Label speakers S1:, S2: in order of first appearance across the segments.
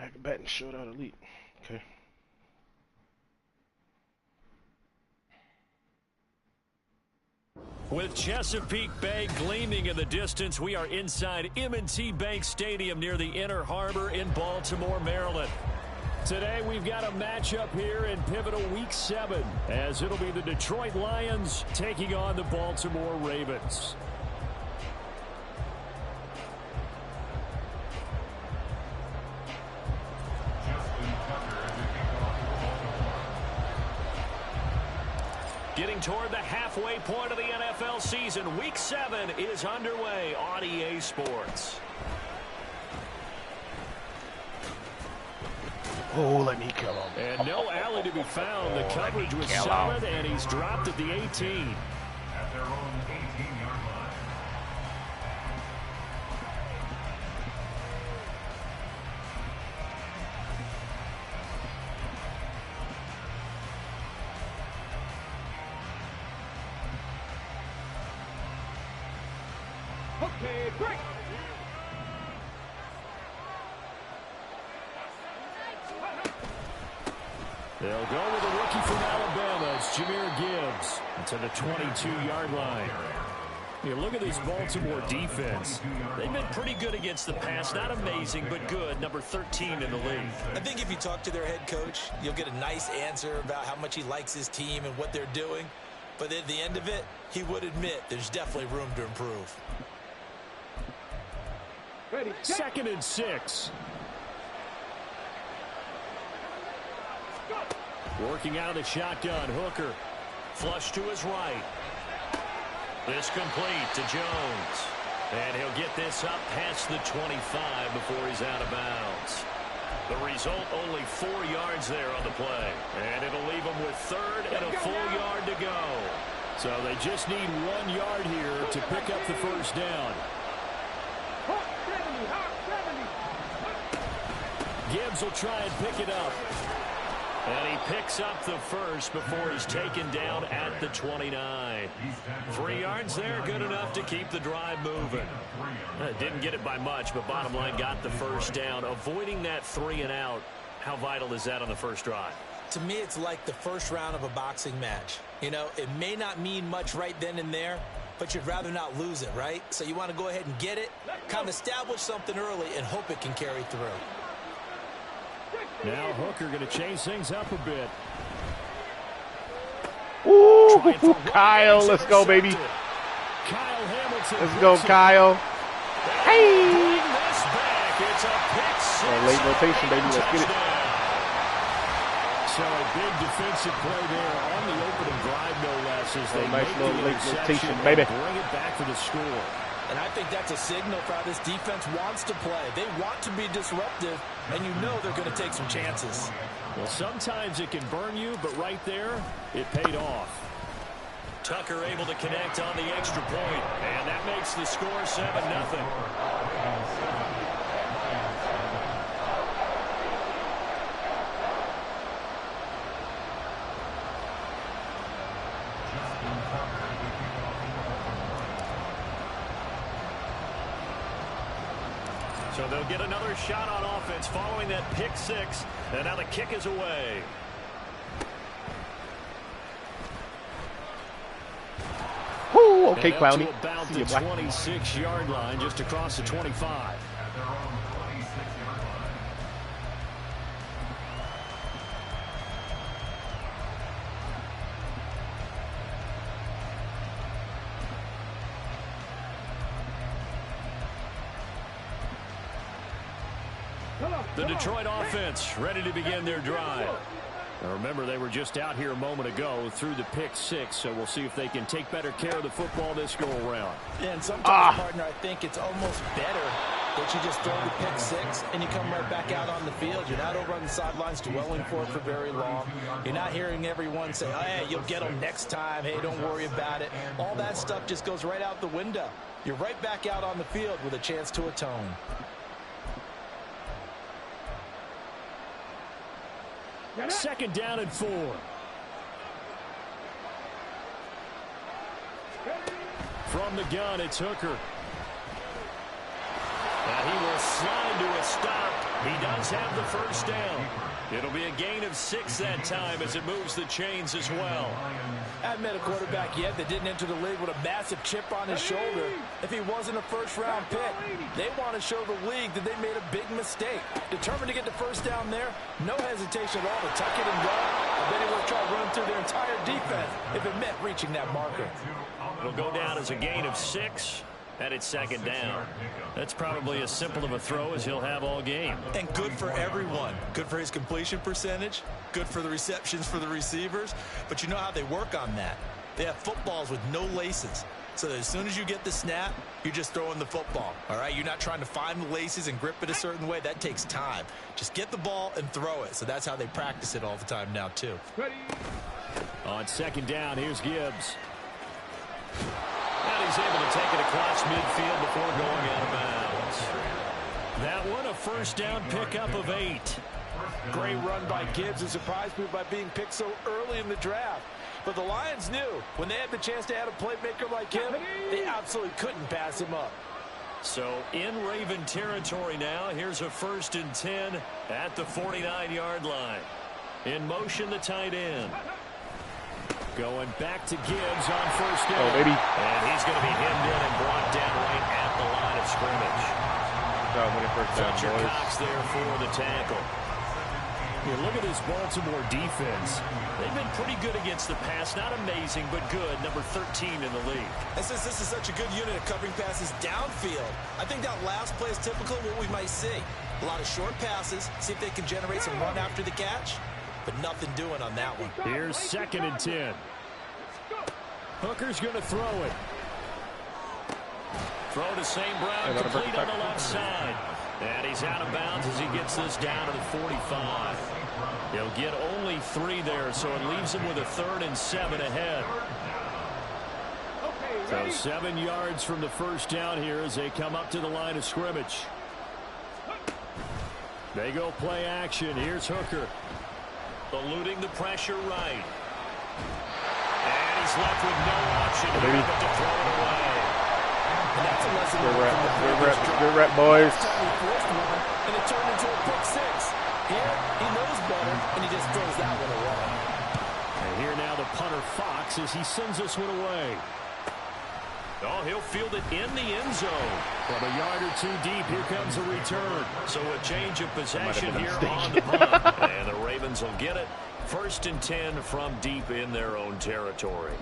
S1: Pack a bat and showed out elite. Okay.
S2: With Chesapeake Bay gleaming in the distance, we are inside M&T Bank Stadium near the Inner Harbor in Baltimore, Maryland. Today we've got a matchup here in pivotal Week 7, as it'll be the Detroit Lions taking on the Baltimore Ravens. Getting toward the halfway point of the NFL season, Week 7 is underway on EA Sports.
S1: Oh, let me kill him.
S2: And no alley to be found. The coverage was solid, and he's dropped at the 18.
S3: At their own 18-yard line.
S4: Okay, break.
S2: They'll go with a rookie from Alabama. It's Jahmyr Gibbs to the 22-yard line. You look at this Baltimore defense. They've been pretty good against the pass. Not amazing, but good. Number 13 in the league.
S5: I think if you talk to their head coach, you'll get a nice answer about how much he likes his team and what they're doing. But at the end of it, he would admit there's definitely room to improve.
S4: Ready.
S2: 2nd and 6. Working out of the shotgun, Hooker. Flush to his right. This complete to Jones. And he'll get this up past the 25 before he's out of bounds. The result, only 4 yards there on the play. And it'll leave him with 3rd and a full yard to go. So they just need 1 yard here to pick up the first down. Gibbs will try and pick it up. And he picks up the first before he's taken down at the 29. 3 yards there, good enough to keep the drive moving. Didn't get it by much, but bottom line, got the first down. Avoiding that 3 and out, how vital is that on the first drive?
S5: To me, it's like the first round of a boxing match. You know, it may not mean much right then and there, but you'd rather not lose it, right? So you want to go ahead and get it, kind of establish something early, and hope it can carry through.
S2: Now Hooker going to change things up a bit.
S1: Ooh, Kyle, let's go, baby.
S2: Kyle Hamilton.
S1: Let's go, Kyle. Hey.
S2: It's a pick six.
S1: Late rotation, baby. Let's get it.
S2: So a big defensive play there on the opening drive, no less, as they
S1: nice
S2: make
S1: little
S2: the
S1: late
S2: interception
S1: rotation, baby.
S2: and bring it back for the score.
S5: And I think that's a signal for how this defense wants to play. They want to be disruptive, and you know they're going to take some chances.
S2: Well, sometimes it can burn you, but right there, it paid off. Tucker able to connect on the extra point, and that makes the score 7-0. So they'll get another shot on offense following that pick six, and now the kick is away.
S1: Ooh, okay,
S2: Clowney.
S1: Clowney.
S2: About the 26-yard line, just across the 25.
S3: At their own 26-yard line.
S2: The Detroit offense ready to begin their drive. Now remember, they were just out here a moment ago through the pick six, so we'll see if they can take better care of the football this go-around.
S5: Yeah, and sometimes, partner, I think it's almost better that you just throw the pick six and you come right back out on the field. You're not over on the sidelines dwelling for it for very long. You're not hearing everyone say, oh, hey, you'll get them next time. Hey, don't worry about it. All that stuff just goes right out the window. You're right back out on the field with a chance to atone.
S2: Second down and 4. From the gun, it's Hooker. And he will slide to his stopped. He does have the first down. It'll be a gain of 6 that time as it moves the chains as well.
S5: I haven't met a quarterback yet that didn't enter the league with a massive chip on his shoulder. If he wasn't a first-round pick, they want to show the league that they made a big mistake. Determined to get the first down there, no hesitation at all to tuck it and run. I bet he would try to run through their entire defense if it meant reaching that marker.
S2: It'll go down as a gain of 6. And it's second down. That's probably as simple of a throw as he'll have all game.
S5: And good for everyone. Good for his completion percentage. Good for the receptions for the receivers. But you know how they work on that. They have footballs with no laces. So that as soon as you get the snap, you're just throwing the football. All right? You're not trying to find the laces and grip it a certain way. That takes time. Just get the ball and throw it. So that's how they practice it all the time now, too.
S2: On second down, here's Gibbs. And he's able to take it across midfield before going out of bounds. That one, a first down pickup of 8.
S5: Great run by Gibbs and surprised me by being picked so early in the draft. But the Lions knew when they had the chance to add a playmaker like him, they absolutely couldn't pass him up.
S2: So in Raven territory now, here's a 1st and 10 at the 49-yard line. In motion, the tight end. Going back to Gibbs on first down.
S1: Oh, baby.
S2: And he's going to be hemmed in and brought down right at the line of scrimmage. Fletcher Cox there for the tackle. Here, look at this Baltimore defense. They've been pretty good against the pass. Not amazing, but good. Number 13 in the league.
S5: And since this is such a good unit of covering passes downfield, I think that last play is typical of what we might see. A lot of short passes. See if they can generate some run after the catch. But nothing doing on that one.
S2: Here's 2nd and 10. Hooker's going to throw it. Throw to St. Brown, complete on the left side. And he's out of bounds as he gets this down to the 45. He'll get only 3 there, so it leaves him with a 3rd and 7 ahead. So 7 yards from the first down here as they come up to the line of scrimmage. They go play action. Here's Hooker. Eluding the pressure right. And he's left with no option here but to throw it away.
S5: And that's a lesson.
S1: Good rep, boys.
S5: And it turned into a pick 6. Here, he knows better, and he just throws that one away.
S2: And here now the punter Fox as he sends this one away. Oh, he'll field it in the end zone. From a yard or 2 deep, here comes a return. So a change of possession here on the punt. And the Ravens will get it. 1st and 10 from deep in their own territory.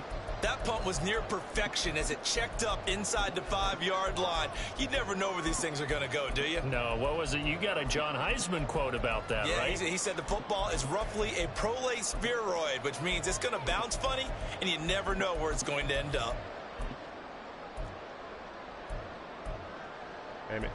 S5: That punt was near perfection as it checked up inside the 5-yard line. You never know where these things are going to go, do you?
S2: No, what was it? You got a John Heisman quote about that,
S5: yeah,
S2: right?
S5: He said the football is roughly a prolate spheroid, which means it's going to bounce funny, and you never know where it's going to end up.
S1: Damn it.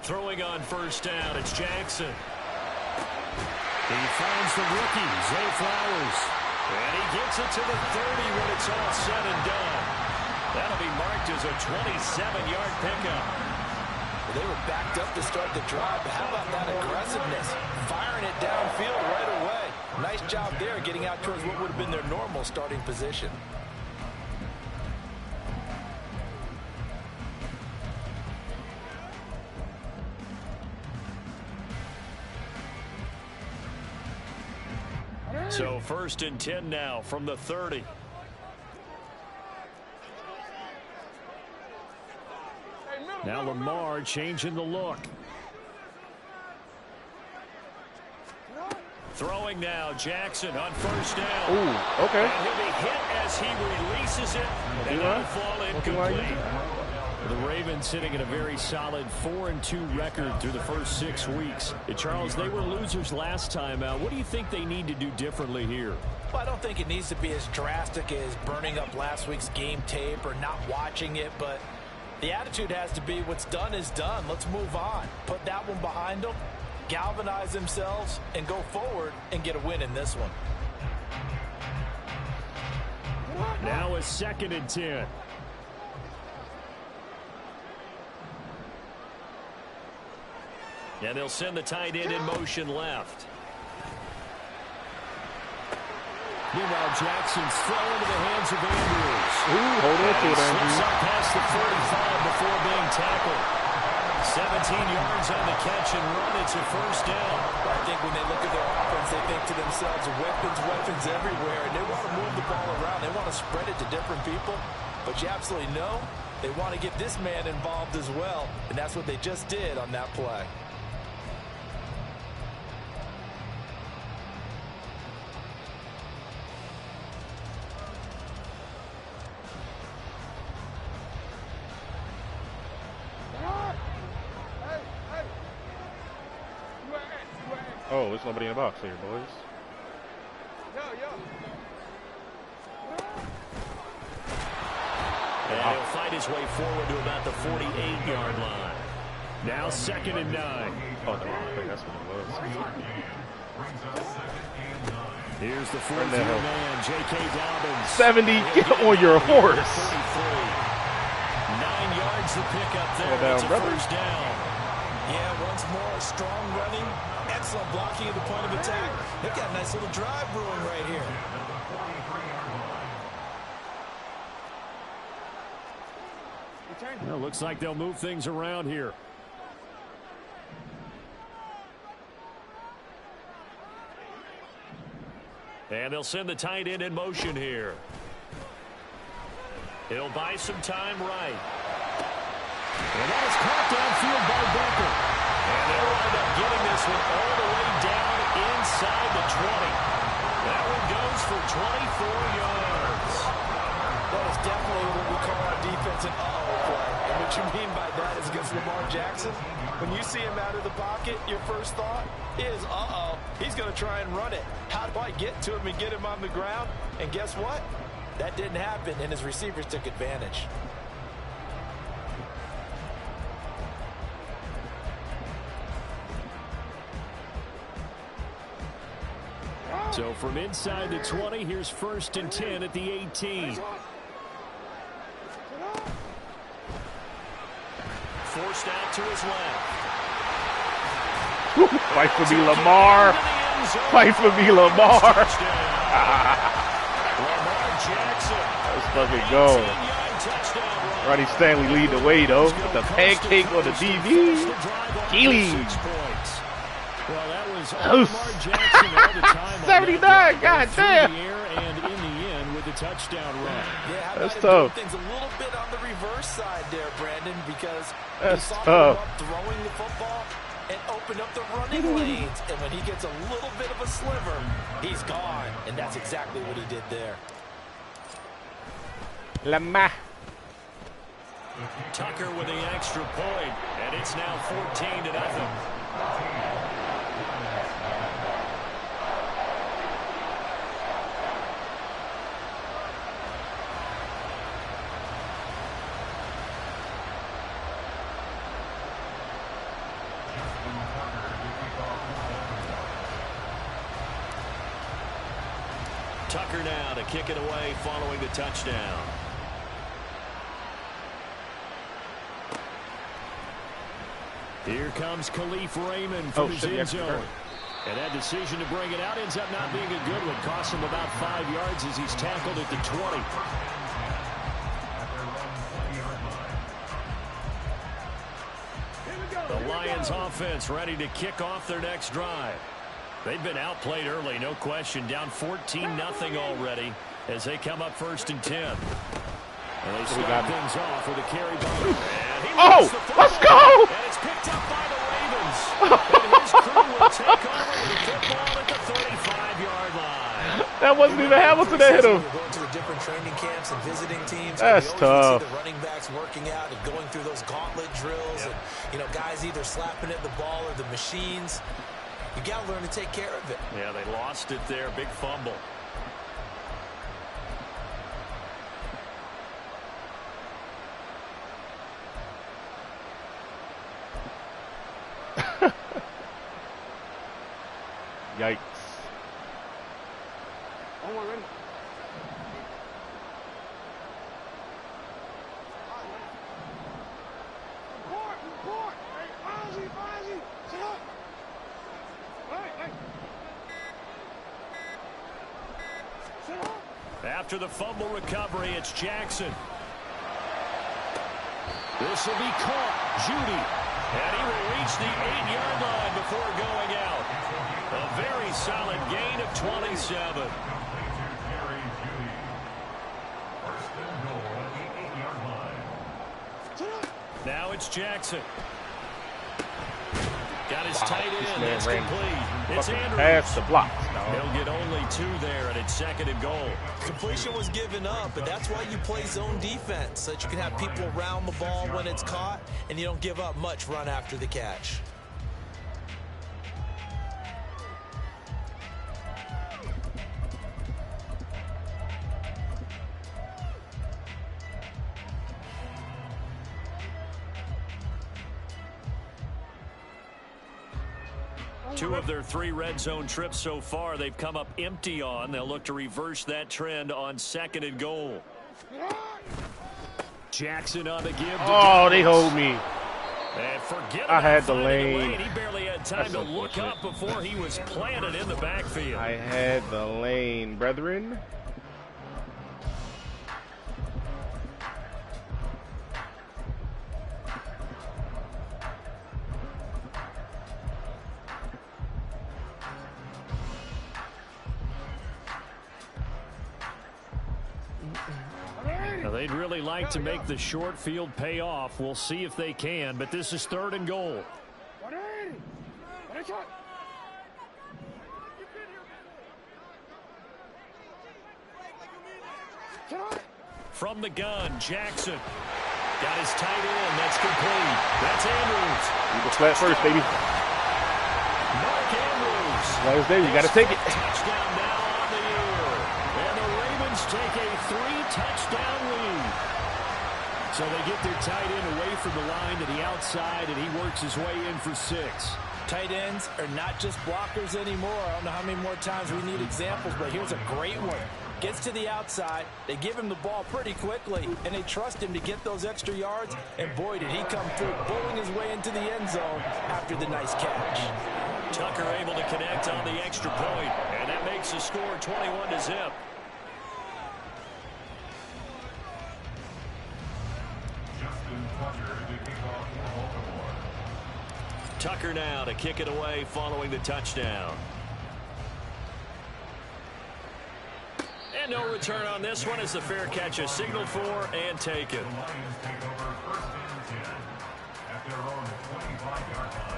S2: Throwing on first down, it's Jackson. He finds the rookie, Zay Flowers. And he gets it to the 30 when it's all said and done. That'll be marked as a 27-yard pickup.
S5: Well, they were backed up to start the drive, but how about that aggressiveness? Firing it downfield right away. Nice job there getting out towards what would have been their normal starting position.
S2: So 1st and 10 now from the 30. Now Lamar changing the look. Throwing now, Jackson on first down.
S1: Ooh, okay.
S2: And he'll be hit as he releases it. And that'll fall incomplete. The Ravens sitting at a very solid 4-2 record through the first 6 weeks. Charles, they were losers last time out. What do you think they need to do differently here?
S5: Well, I don't think it needs to be as drastic as burning up last week's game tape or not watching it, but the attitude has to be what's done is done. Let's move on. Put that one behind them, galvanize themselves, and go forward and get a win in this one.
S2: Now a 2nd and 10. And they'll send the tight end in motion left. Meanwhile, Jackson's throw into the hands of Andrews.
S1: Ooh, hold on to it,
S2: Slips
S1: Andrews.
S2: up past the 45 before being tackled. 17 yards on the catch and run. It's a 1st down.
S5: I think when they look at their offense, they think to themselves, weapons everywhere, and they want to move the ball around. They want to spread it to different people. But you absolutely know they want to get this man involved as well, and that's what they just did on that play.
S1: Oh, there's nobody in the box here, boys.
S2: And he'll fight his way forward to about the 48-yard line. Now 2nd and 9.
S1: Oh, no, I think that's what it was.
S2: Here's the 4th man, J.K. Dobbins.
S1: 70, get on your horse.
S2: 9 yards to pick up there.
S1: Well,
S2: It's a
S1: brother.
S2: 1st down.
S5: Yeah, once more, strong running, excellent blocking at the point of attack. They've got a nice little drive brewing right here.
S2: Well, looks like they'll move things around here. And they'll send the tight end in motion here. He'll buy some time right. And that is caught downfield by Becker. And they'll wind up getting this one all the way down inside the 20. That one goes for 24 yards.
S5: That is definitely what we call our defense an uh-oh play. And what you mean by that is against Lamar Jackson, when you see him out of the pocket, your first thought is, uh-oh, he's going to try and run it. How do I get to him and get him on the ground? And guess what? That didn't happen, and his receivers took advantage.
S2: So from inside the 20, here's 1st and 10 at the 18. Forced out to his left.
S1: Fight for me, Lamar. Fight for me, Lamar.
S2: Lamar Jackson.
S1: Let's fucking go.
S2: 18-yard touchdown run.
S1: Ronnie Stanley lead the way, though. With the pancake on the DB. Keely.
S2: Well, that was Lamar Jackson all the time.
S1: 79, god damn.
S2: And in the end with the touchdown run.
S5: Yeah, how
S1: That's
S5: about him doing
S1: tough.
S5: things a little bit on the reverse side there, Brandon, because
S1: That's
S5: he saw
S1: tough.
S5: him up throwing the football and opened up the running lanes. And when he gets a little bit of a sliver, he's gone. And that's exactly what he did there.
S1: Lamar.
S2: Tucker with the extra point, and it's now 14-0. Tucker now to kick it away following the touchdown. Here comes Khalif Raymond from his end zone. And that decision to bring it out ends up not being a good one. Costs him about 5 yards as he's tackled at the 20. The Lions offense ready to kick off their next drive. They've been outplayed early, no question. Down 14-0 already as they come up 1st and 10. And they start things off with a carry by.
S1: Oh, let's go!
S2: And it's picked up by the Ravens. And his crew will take over the football at the 35-yard line.
S1: That wasn't even Hamilton that hit him.
S5: We're going to the different training camps and visiting teams.
S1: That's
S5: and
S1: tough.
S5: See the running backs working out and going through those gauntlet drills.
S2: Yep.
S5: And, guys either slapping at the ball or the machines. You got to learn to take care of it.
S2: Yeah, they lost it there. Big fumble.
S1: Yikes.
S2: After the fumble recovery, it's Jackson. This will be caught. Judy. And he will reach the 8-yard line before going out. A very solid gain of 27. Now it's Jackson. Got his tight end. That's complete. It's Andrews.
S1: Pass the blocks.
S2: He'll get only 2 there, and it's 2nd and goal.
S5: Completion was given up, but that's why you play zone defense, so that you can have people around the ball when it's caught, and you don't give up much run after the catch.
S2: Two of their 3 red zone trips so far, they've come up empty on. They'll look to reverse that trend on 2nd and goal. Jackson on the give.
S1: Oh, they hold me.
S2: And forget
S1: I had
S2: about
S1: the
S2: finding a
S1: lane.
S2: He barely had time to look up before he was planted in the backfield.
S1: I had the lane, brethren.
S2: Now, they'd really like to make the short field pay off. We'll see if they can, but this is 3rd and goal. From the gun, Jackson. Got his tight end. That's complete. That's Andrews.
S1: You go flat first, baby.
S2: Mark Andrews.
S1: Last day, you got to take it.
S2: Touchdown now on the year. And the Ravens take a 3-touchdown lead. So they get their tight end away from the line to the outside, and he works his way in for 6.
S5: Tight ends are not just blockers anymore. I don't know how many more times we need examples, but here's a great one. Gets to the outside, they give him the ball pretty quickly, and they trust him to get those extra yards, and boy, did he come through, bowling his way into the end zone after the nice catch.
S2: Tucker able to connect on the extra point, and that makes the score 21-0. Tucker now to kick it away following the touchdown. And no return on this one as the fair catch is signaled for and taken.
S3: The Lions take over 1st and 10 at their own 25-yard line.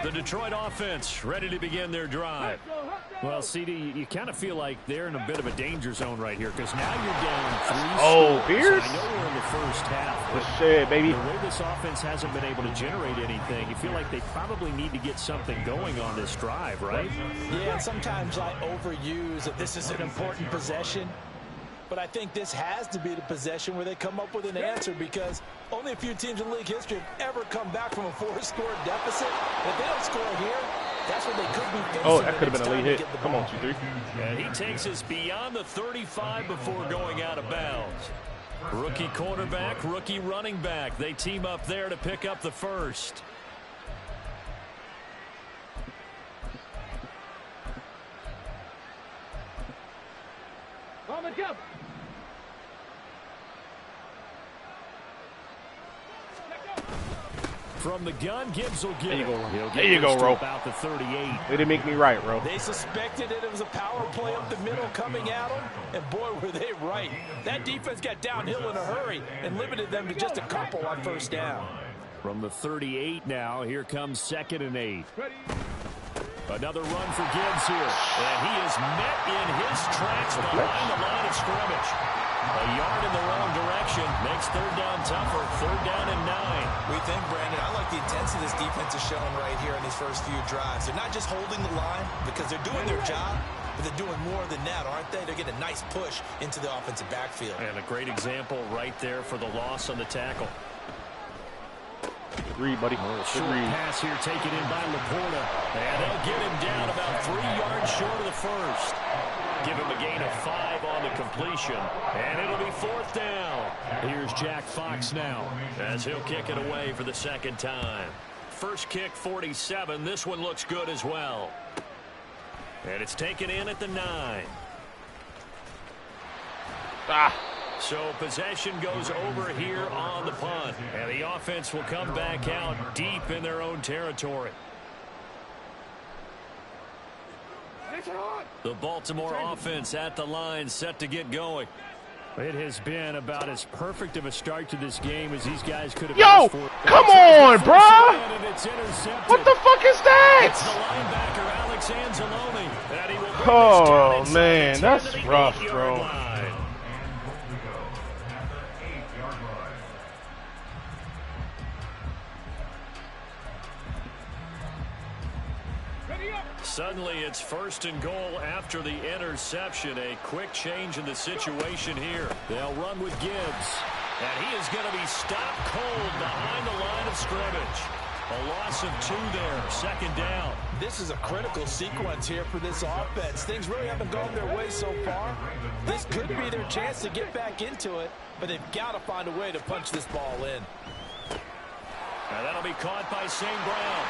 S2: The Detroit offense ready to begin their drive. Well, CD, you kind of feel like they're in a bit of a danger zone right here because now you're down 3
S1: Oh,
S2: scores.
S1: Pierce?
S2: I know we're in the first half.
S1: Good shit, baby.
S2: The way this offense hasn't been able to generate anything, you feel like they probably need to get something going on this drive, right?
S5: Yeah, and sometimes I overuse that this is an important possession. But I think this has to be the possession where they come up with an answer because only a few teams in league history have ever come back from a 4-score deficit. If they don't score here, that's what they could be facing.
S1: Oh, that could have been a late hit. Come on, 2-3.
S2: And he takes us beyond the 35 before going out of bounds. Rookie quarterback, rookie running back. They team up there to pick up the first. From the gun, Gibbs will get
S1: There you go,
S2: it.
S1: Ro. There you go, Ro.
S2: About the 38.
S1: Way to make me right, bro.
S5: They suspected it was a power play up the middle coming at them, and boy, were they right. That defense got downhill in a hurry and limited them to just a couple on 1st down.
S2: From the 38 now, here comes 2nd and 8. Another run for Gibbs here, and he is met in his tracks behind the line of scrimmage. A yard in the wrong direction makes 3rd down tougher. 3rd down and 9.
S5: We think, Brandon, I like the intensity this defense is showing right here in these first few drives. They're not just holding the line because they're doing their job, but they're doing more than that, aren't they? They're getting a nice push into the offensive backfield.
S2: And a great example right there for the loss on the tackle.
S1: 3, buddy.
S2: Short pass here taken in by Laporta. And they'll get him down about 3 yards short of the first. give him a gain of 5 on the completion. And it'll be 4th down. Here's Jack Fox now as he'll kick it away for the second time. First kick, 47. This one looks good as well. And it's taken in at the 9. So possession goes over here on the punt. And the offense will come back out deep in their own territory. The Baltimore offense at the line, set to get going. It has been about as perfect of a start to this game as these guys could have.
S1: Yo, come on, bro! What the fuck is that?
S2: It's the linebacker, Alex Anzalone. And he will bring
S1: Oh,
S2: this down
S1: man,
S2: inside
S1: that's
S2: the 10
S1: rough,
S2: 8-yard
S1: bro.
S2: line. Suddenly it's 1st and goal after the interception. A quick change in the situation here. They'll run with Gibbs. And he is going to be stopped cold behind the line of scrimmage. A loss of 2 there. 2nd down.
S5: This is a critical sequence here for this offense. Things really haven't gone their way so far. This could be their chance to get back into it, but they've got to find a way to punch this ball in.
S2: And that'll be caught by St. Brown.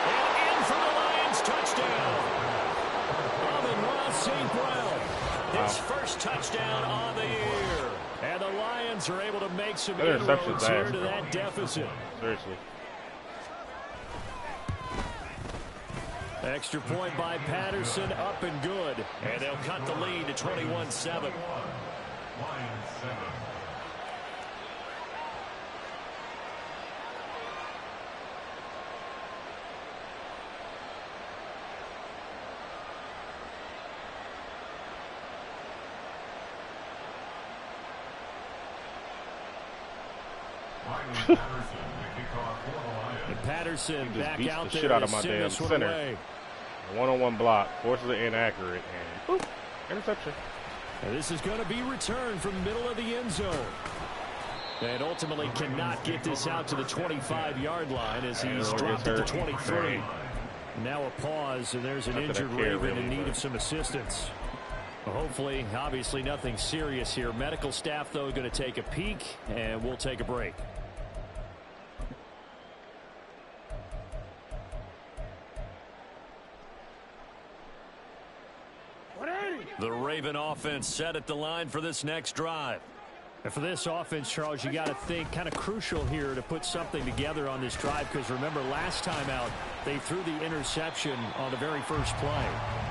S2: And in for the Lions touchdown. Amon-Ra St. Brown. His first touchdown on the year. And the Lions are able to make some inroads here to that deficit.
S1: Seriously.
S2: Extra point by Patterson, up and good. And they'll cut the lead to 21-7. And Patterson back
S1: beats
S2: out
S1: the
S2: there
S1: shit out
S2: to
S1: of my
S2: send
S1: damn
S2: this one
S1: center.
S2: away.
S1: One-on-one block, forces it inaccurate, and boop, interception.
S2: And this is going to be returned from the middle of the end zone. And ultimately cannot get this out to the 25-yard line as he's dropped at the 23. Now a pause, and there's an injured Raven in need of some assistance. Well, hopefully, obviously nothing serious here. Medical staff, though, going to take a peek, and we'll take a break. The Raven offense set at the line for this next drive. And for this offense, Charles, you got to think kind of crucial here to put something together on this drive, because remember last time out they threw the interception on the very first play.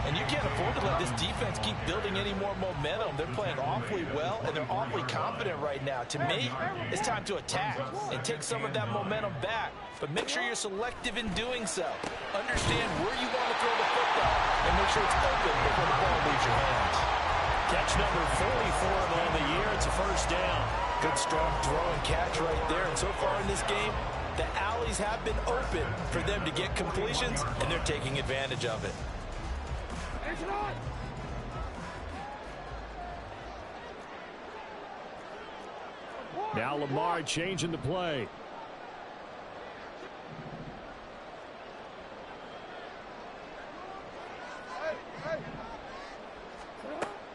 S5: And you can't afford to let this defense keep building any more momentum. They're playing awfully well, and they're awfully confident right now. To me, it's time to attack and take some of that momentum back. But make sure you're selective in doing so. Understand where you want to throw the football, and make sure it's open before the ball leaves your hands.
S2: Catch number 44 on the year. It's a first down.
S5: Good strong throw and catch right there. And so far in this game, the alleys have been open for them to get completions, and they're taking advantage of it.
S2: Now Lamar changing the play.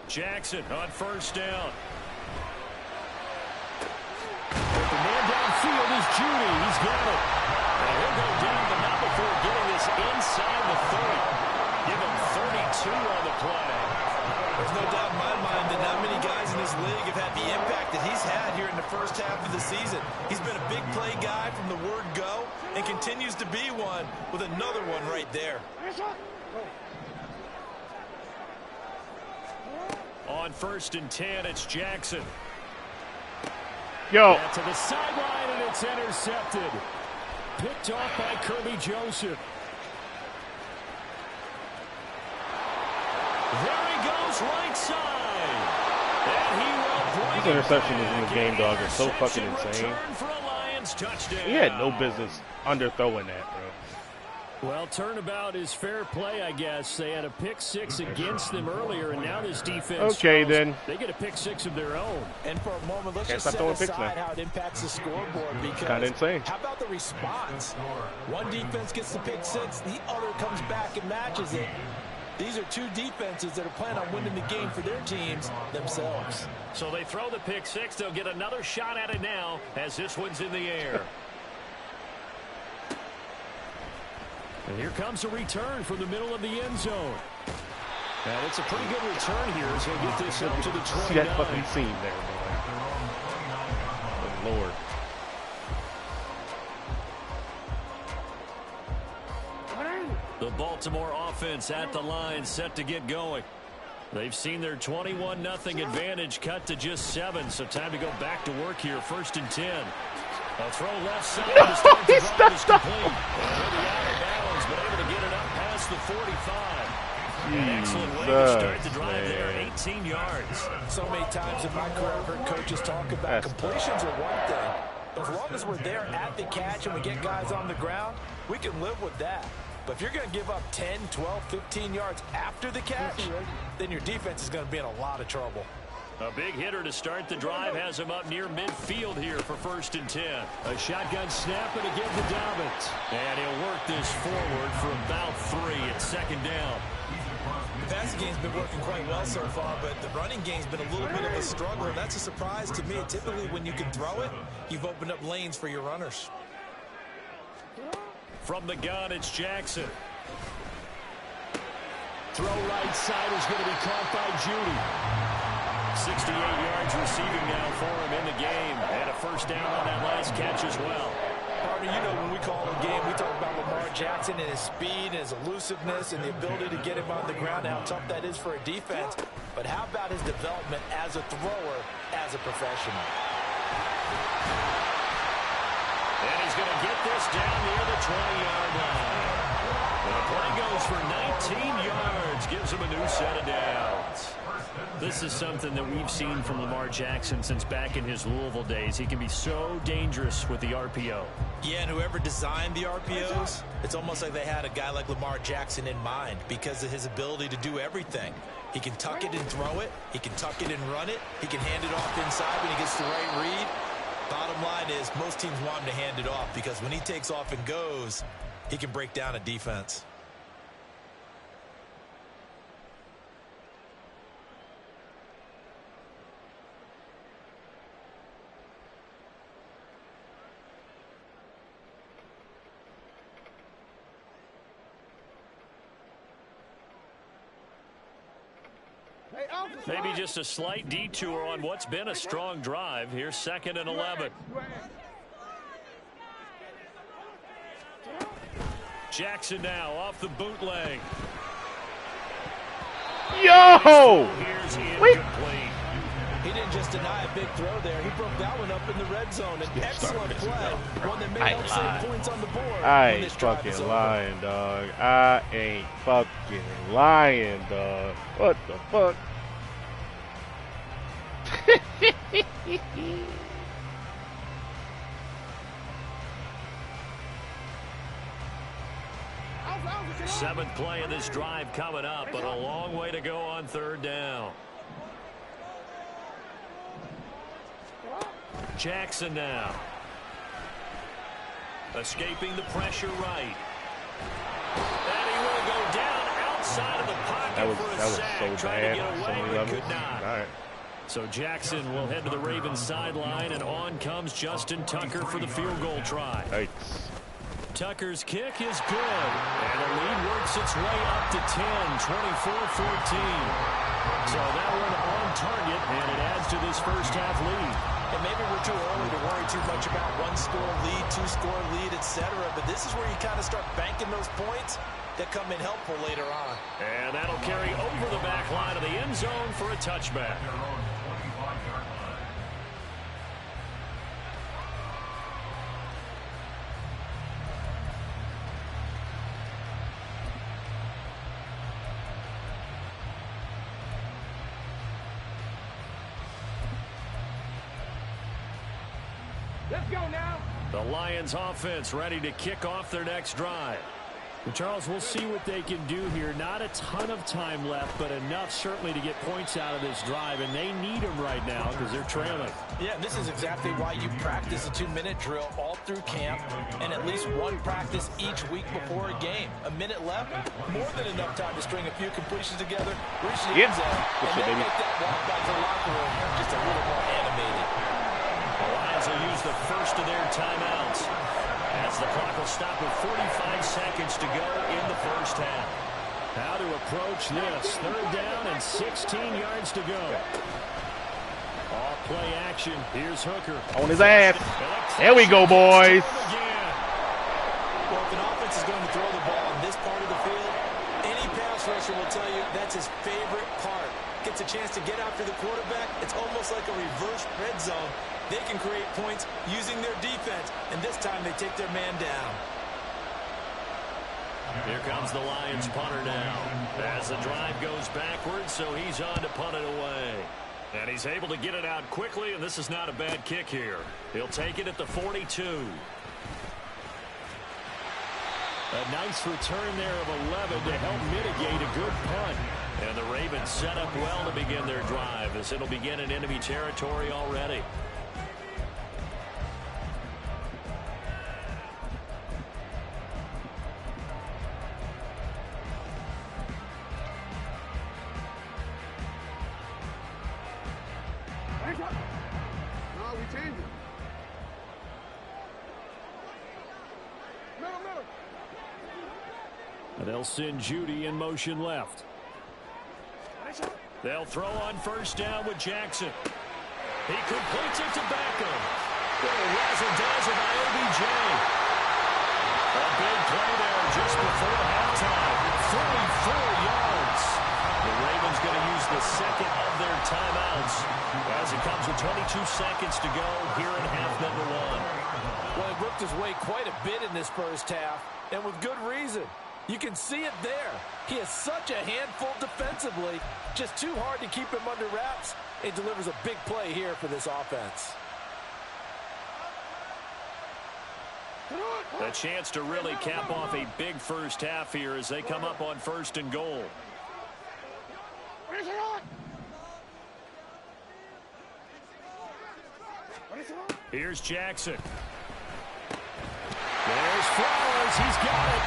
S2: Jackson on first down. The man downfield is Judy. He's got it. And he'll go down, but not before getting this inside the 30. Give him 32 on the play.
S5: There's no doubt in my mind that not many guys in this league have had the impact that he's had here in the first half of the season. He's been a big play guy from the word go and continues to be one with another one right there.
S2: On 1st and 10, it's Jackson.
S1: Yo.
S2: To the sideline, and it's intercepted. Picked off by Kirby Joseph. There he goes, right side. And he will bring
S1: These interceptions in this game, dog, are so fucking insane.
S2: For a Lions touchdown.
S1: He had no business underthrowing that, bro.
S2: Well, turnabout is fair play, I guess. They had a pick six against them earlier, and now this defense,
S1: okay,
S2: Charles,
S1: then
S2: they get a pick six of their own.
S5: And for a moment, let's
S1: Can't
S5: just
S1: stop
S5: set
S1: throwing picks
S5: aside
S1: now.
S5: how it impacts the scoreboard, because
S1: Kind of insane.
S5: how about the response? One defense gets the pick six, the other comes back and matches it. These are two defenses that are planning on winning the game for their teams themselves.
S2: So they throw the pick six. They'll get another shot at it now as this one's in the air. And here comes a return from the middle of the end zone. And it's a pretty good return here as he'll get this up to the 29.
S1: See that fucking scene there, man. Good Lord.
S2: The Baltimore offense at the line, set to get going. They've seen their 21-0 advantage cut to just 7, so time to go back to work here. 1st and 10. A throw left side.
S1: No,
S2: to start the
S1: he
S2: drive is
S1: stepped up.
S2: complete. And he'll be out of bounds, but able to get it up past the 45. An excellent way to start the drive there, 18 yards.
S5: So many times in my career I've heard coaches talk about completions are one thing. As long as we're there at the catch and we get guys on the ground, we can live with that. But if you're going to give up 10, 12, 15 yards after the catch, then your defense is going to be in a lot of trouble.
S2: A big hitter to start the drive has him up near midfield here for 1st and 10. A shotgun snap and again to Dobbins. And he'll work this forward for about 3 at 2nd down.
S5: The passing game's been working quite well so far, but the running game's been a little bit of a struggle, and that's a surprise to me. Typically, when you can throw it, you've opened up lanes for your runners.
S2: From the gun, it's Jackson.
S4: Throw right side is going to be caught by Judy.
S2: 68 yards receiving now for him in the game. And a 1st down on that last catch as well.
S5: Partner, you know when we call a game, we talk about Lamar Jackson and his speed and his elusiveness and the ability to get him on the ground and how tough that is for a defense. But how about his development as a thrower, as a professional?
S2: And he's going to get this down near the 20-yard line. And the play goes for 19 yards, gives him a new set of downs. This is something that we've seen from Lamar Jackson since back in his Louisville days. He can be so dangerous with the RPO.
S5: Yeah, and whoever designed the RPOs, it's almost like they had a guy like Lamar Jackson in mind because of his ability to do everything. He can tuck it and throw it. He can tuck it and run it. He can hand it off inside when he gets the right read. Bottom line is most teams want him to hand it off because when he takes off and goes, he can break down a defense.
S2: Maybe just a slight detour on what's been a strong drive. Here's 2nd and 11. Jackson now off the bootleg.
S1: Yo!
S2: Here's the
S1: Wait.
S2: incomplete.
S5: He didn't just deny a big throw there. He broke that one up in the red zone. An excellent play. One that may help save points on the board.
S1: I ain't fucking lying, dog. I ain't fucking lying, dog. What the fuck?
S2: Seventh play of this drive coming up, but a long way to go on 3rd down. Jackson now. Escaping the pressure right. And he will go down outside of the pocket for a sack.
S1: So
S2: Trying to
S1: bad.
S2: get away, but could not.
S1: All right.
S2: So Jackson will head to the Ravens sideline, and on comes Justin Tucker for the field goal try.
S1: Yikes.
S2: Tucker's kick is good, and the lead works its way up to 10, 24-14. So that one on target, and it adds to this first half lead.
S5: And maybe we're too early to worry too much about 1-score lead, 2-score lead, etc. But this is where you kind of start banking those points that come in helpful later on.
S2: And that'll carry over the back line of the end zone for a touchback.
S4: Let's go now.
S2: The Lions offense ready to kick off their next drive.
S4: Well, Charles, we'll see what they can do here. Not a ton of time left, but enough certainly to get points out of this drive, and they need them right now because they're trailing.
S5: Yeah, and this is exactly why you practice a 2-minute drill all through camp and at least one practice each week before a game. A minute left, more than enough time to string a few completions together, reach the end zone, and then make that walk back to the locker room just a little more animated.
S2: The Lions will use the first of their timeouts as the clock will stop with 45 seconds to go in the first half.
S4: How to approach this. 3rd down and 16 yards to go. Off play action. Here's Hooker.
S1: On his ass. There we go, boys.
S5: Well, if an offense is going to throw the ball in this part of the field, any pass rusher will tell you that's his favorite part. Gets a chance to get after the quarterback. It's almost like a reverse red zone. They can create points using their defense, and this time they take their man down.
S2: Here comes the Lions punter now as the drive goes backwards, so he's on to punt it away. And he's able to get it out quickly, and this is not a bad kick here. He'll take it at the 42.
S4: A nice return there of 11 to help mitigate a good punt.
S2: And the Ravens set up well to begin their drive as it'll begin in enemy territory already.
S6: No, we changed it. Middle.
S4: And they'll send Judy in motion left.
S2: They'll throw on 1st down with Jackson. He completes it to Beckham. Little razzle-dazzle by OBJ. A big play there just before halftime. 34 yards. The Ravens going to use the second of their timeouts as it comes with 22 seconds to go here in half number 1.
S5: Well, he worked his way quite a bit in this first half, and with good reason. You can see it there. He is such a handful defensively. Just too hard to keep him under wraps. It delivers a big play here for this offense.
S2: A chance to really cap off a big first half here as they come up on 1st and goal. Here's Jackson.
S4: There's Flowers. He's got it.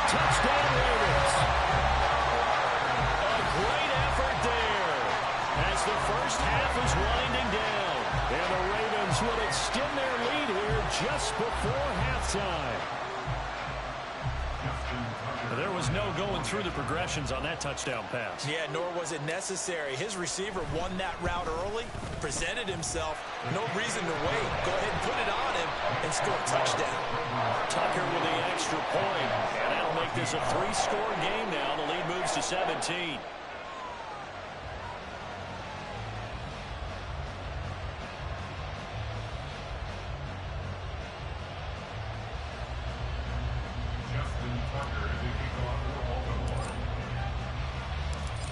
S4: Touchdown, Ravens.
S2: A great effort there as the first half is winding down.
S4: And the Ravens will extend their lead here just before halftime.
S2: There was no going through the progressions on that touchdown pass.
S5: Yeah, nor was it necessary. His receiver won that route early, presented himself. No reason to wait. Go ahead and put it on him and score a touchdown.
S2: Tucker with the extra point, and that'll make this a 3-score game now. The lead moves to 17.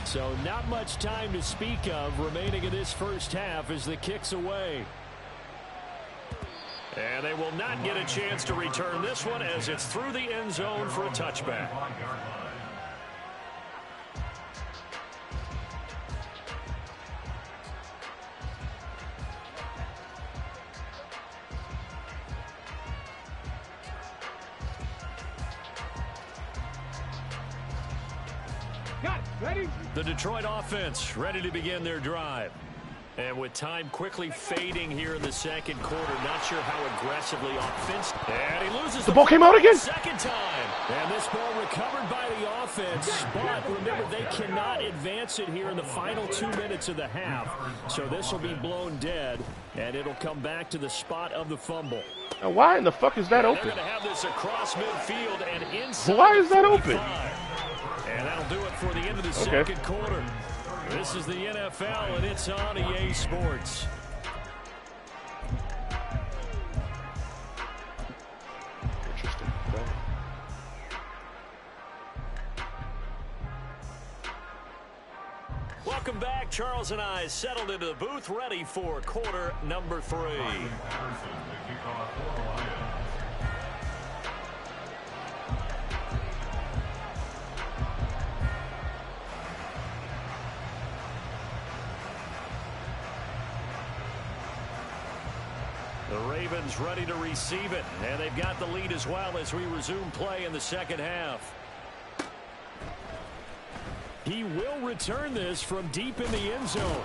S4: So not much time to speak of remaining in this first half as the kick's away.
S2: And they will not get a chance to return this one as it's through the end zone for a touchback. The Detroit offense ready to begin their drive. And with time quickly fading here in the second quarter, not sure how aggressively offensive. And he loses
S1: the ball came out again.
S2: Second time.
S4: And this ball recovered by the offense. But remember, they cannot advance it here in the final 2 minutes of the half. So this will be blown dead, and it'll come back to the spot of the fumble.
S1: Now, why in the fuck is that open?
S2: They're going to have this across midfield and inside.
S1: Why is that open?
S2: And that'll do it for the end of the second quarter. This is the NFL, and it's on EA Sports.
S1: Interesting.
S2: Welcome back. Charles and I settled into the booth, ready for quarter number 3. Ravens ready to receive it, and they've got the lead as well as we resume play in the second half.
S4: He will return this from deep in the end zone.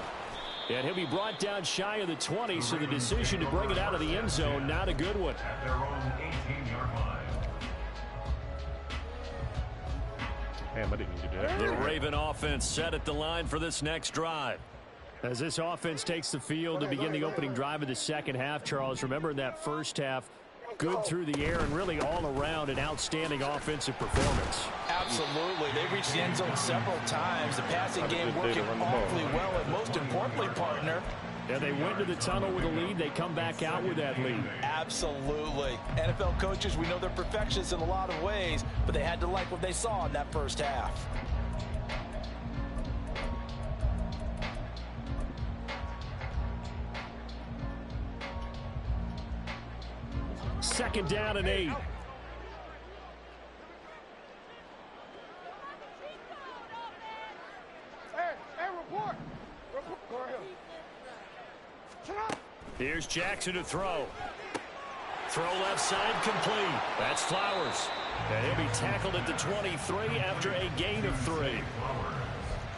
S4: And he'll be brought down shy of the 20, so the decision to bring it out of the end zone, not a good one.
S3: At their own 18-yard line.
S1: Damn, I didn't mean to do that.
S2: The Raven offense set at the line for this next drive.
S4: As this offense takes the field to begin the opening drive of the second half, Charles, remember in that first half, good through the air and really all around an outstanding offensive performance.
S5: Absolutely. They reached the end zone several times. The passing game working awfully well, and most importantly, partner,
S4: Yeah, they went to the tunnel with a lead. They come back out with that lead.
S5: absolutely. NFL coaches, we know they're perfectionists in a lot of ways, but they had to like what they saw in that first half.
S4: Second down and 8.
S6: Hey, report. Go ahead. Shut up.
S2: Here's Jackson to throw. Throw left side complete. That's Flowers. And he'll be tackled at the 23 after a gain of 3.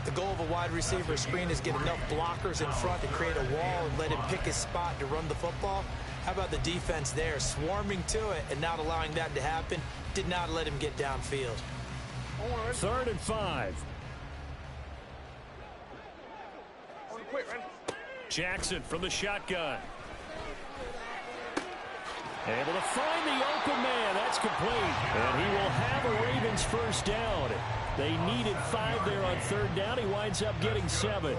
S5: The goal of a wide receiver screen is get enough blockers in front to create a wall and let him pick his spot to run the football. How about the defense there, swarming to it and not allowing that to happen? Did not let him get downfield.
S4: 3rd and 5.
S2: Jackson from the shotgun.
S4: Able to find the open man. That's complete. And he will have a Ravens first down. They needed 5 there on 3rd down. He winds up getting 7.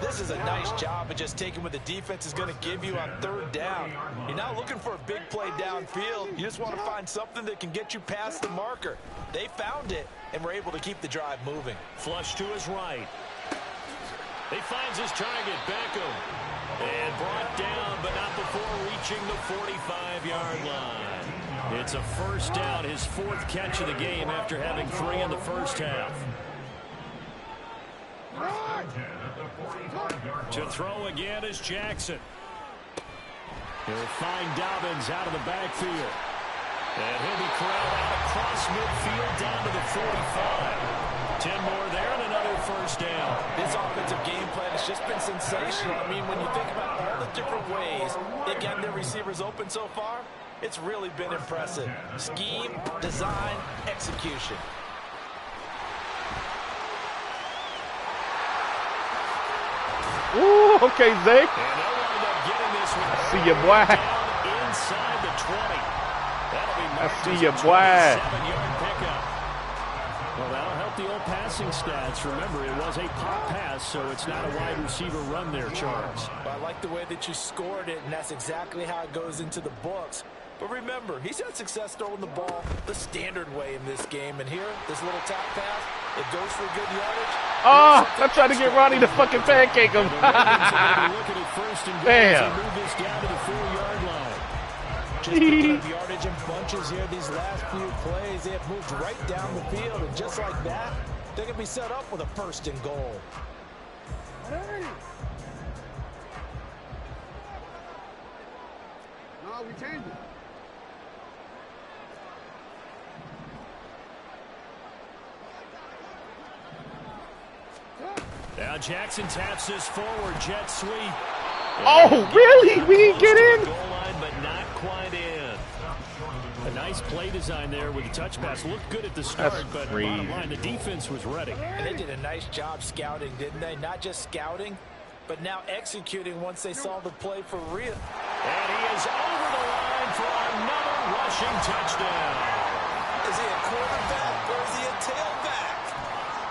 S5: This is a nice job of just taking what the defense is going to give you on 3rd down. You're not looking for a big play downfield. You just want to find something that can get you past the marker. They found it and were able to keep the drive moving.
S2: Flush to his right. He finds his target, Beckham. And brought down, but not before reaching the 45-yard line. It's a first down, his 4th catch of the game after having 3 in the first half. To throw again is Jackson.
S4: He'll find Dobbins out of the backfield.
S2: And he'll be corralled out across midfield down to the 45. 10 more there and another first down.
S5: This offensive game plan has just been sensational. I mean, when you think about all the different ways they've gotten their receivers open so far, it's really been impressive. Scheme, design, execution.
S1: Ooh, okay, Zay.
S2: And they'll wind up getting this one.
S1: See ya, boy.
S2: Inside the 20. That'll be
S1: I
S2: marked
S1: see
S2: as
S1: ya,
S2: a
S1: boy.
S2: 27-yard pickup.
S4: Well, that'll help the old passing stats. Remember, it was a pop pass, so it's not a wide receiver run there, Charles.
S5: Well, I like the way that you scored it, and that's exactly how it goes into the books. But remember, he's had success throwing the ball the standard way in this game. And here, this little tap pass, it goes for good yardage.
S1: Oh, I tried to get Ronnie to fucking pancake him. Damn.
S4: Move this down to the 4-yard line.
S5: Just picking up yardage in bunches here these last few plays. They have moved right down the field, and just like that, they're going to be set up with a 1st and goal.
S6: Hey. No, we changed it.
S2: Now Jackson taps this forward jet sweep.
S1: Oh, really? We didn't get in?
S2: Goal line, but not quite in.
S4: A nice play design there with the touch pass. Looked good at the start,
S1: That's
S4: but
S1: crazy.
S4: bottom line, the defense was ready.
S5: And they did a nice job scouting, didn't they? Not just scouting, but now executing once they saw the play for real.
S2: And he is over the line for another rushing touchdown.
S5: Is he a quarterback or is he a tailback?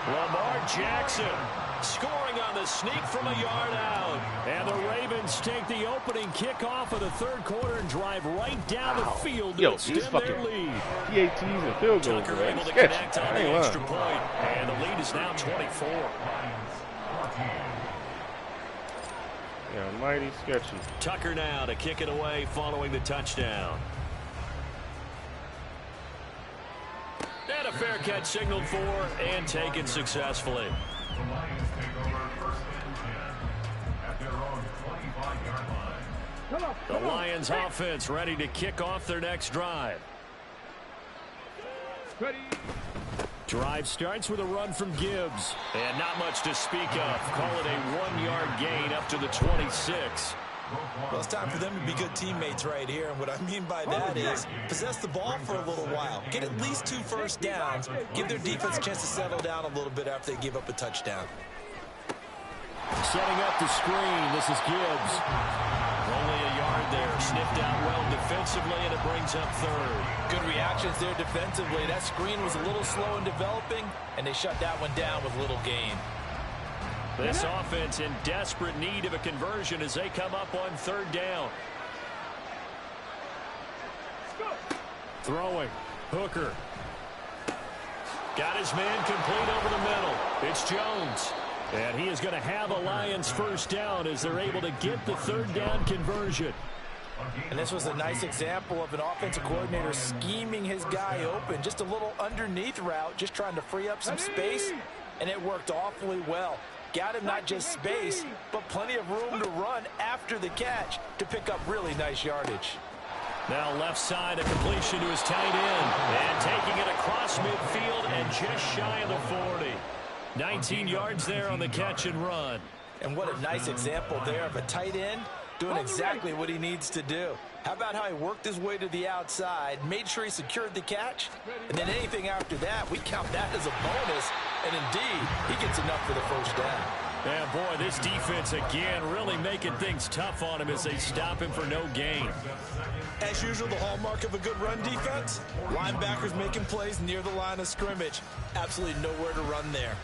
S2: Lamar Jackson scoring on the sneak from a yard out.
S4: And the Ravens take the opening kickoff of the 3rd quarter and drive right down the field to
S1: Yo, these
S4: extend their
S1: fucking
S4: lead.
S1: PATs and field goals,
S2: Tucker
S1: man.
S2: able to
S1: Sketch.
S2: connect on
S1: I
S2: the
S1: ain't
S2: extra
S1: lying.
S2: point, and the lead is now 24.
S1: Yeah, mighty sketchy.
S2: Tucker now to kick it away following the touchdown. And a fair catch signaled for and taken successfully.
S3: The Lions take over 1st and 10 at their own 25-yard line.
S4: The Lions offense ready to kick off their next drive. Drive starts with a run from Gibbs. And not much to speak of. Call it a 1-yard gain up to the 26.
S5: Well, it's time for them to be good teammates right here. And what I mean by that is possess the ball for a little while. Get at least 2 first downs. Give their defense a chance to settle down a little bit after they give up a touchdown.
S4: Setting up the screen. This is Gibbs. Only a yard there. Sniffed out well defensively, and it brings up third.
S5: Good reactions there defensively. That screen was a little slow in developing, and they shut that one down with little gain.
S4: This offense in desperate need of a conversion as they come up on third down. Throwing. Hooker. Got his man complete over the middle. It's Jones. And he is going to have a Lions first down as they're able to get the third down conversion.
S5: And this was a nice example of an offensive coordinator scheming his guy open. Just a little underneath route, just trying to free up some space, and it worked awfully well. Got him not just space, but plenty of room to run after the catch to pick up really nice yardage.
S4: Now left side, a completion to his tight end. And taking it across midfield and just shy of the 40. 19 yards there on the catch and run.
S5: And what a nice example there of a tight end doing exactly what he needs to do. How about how he worked his way to the outside, made sure he secured the catch, and then anything after that, we count that as a bonus. And indeed, he gets enough for the first down.
S4: And boy, this defense again really making things tough on him as they stop him for no gain.
S5: As usual, the hallmark of a good run defense, linebackers making plays near the line of scrimmage. Absolutely nowhere to run there.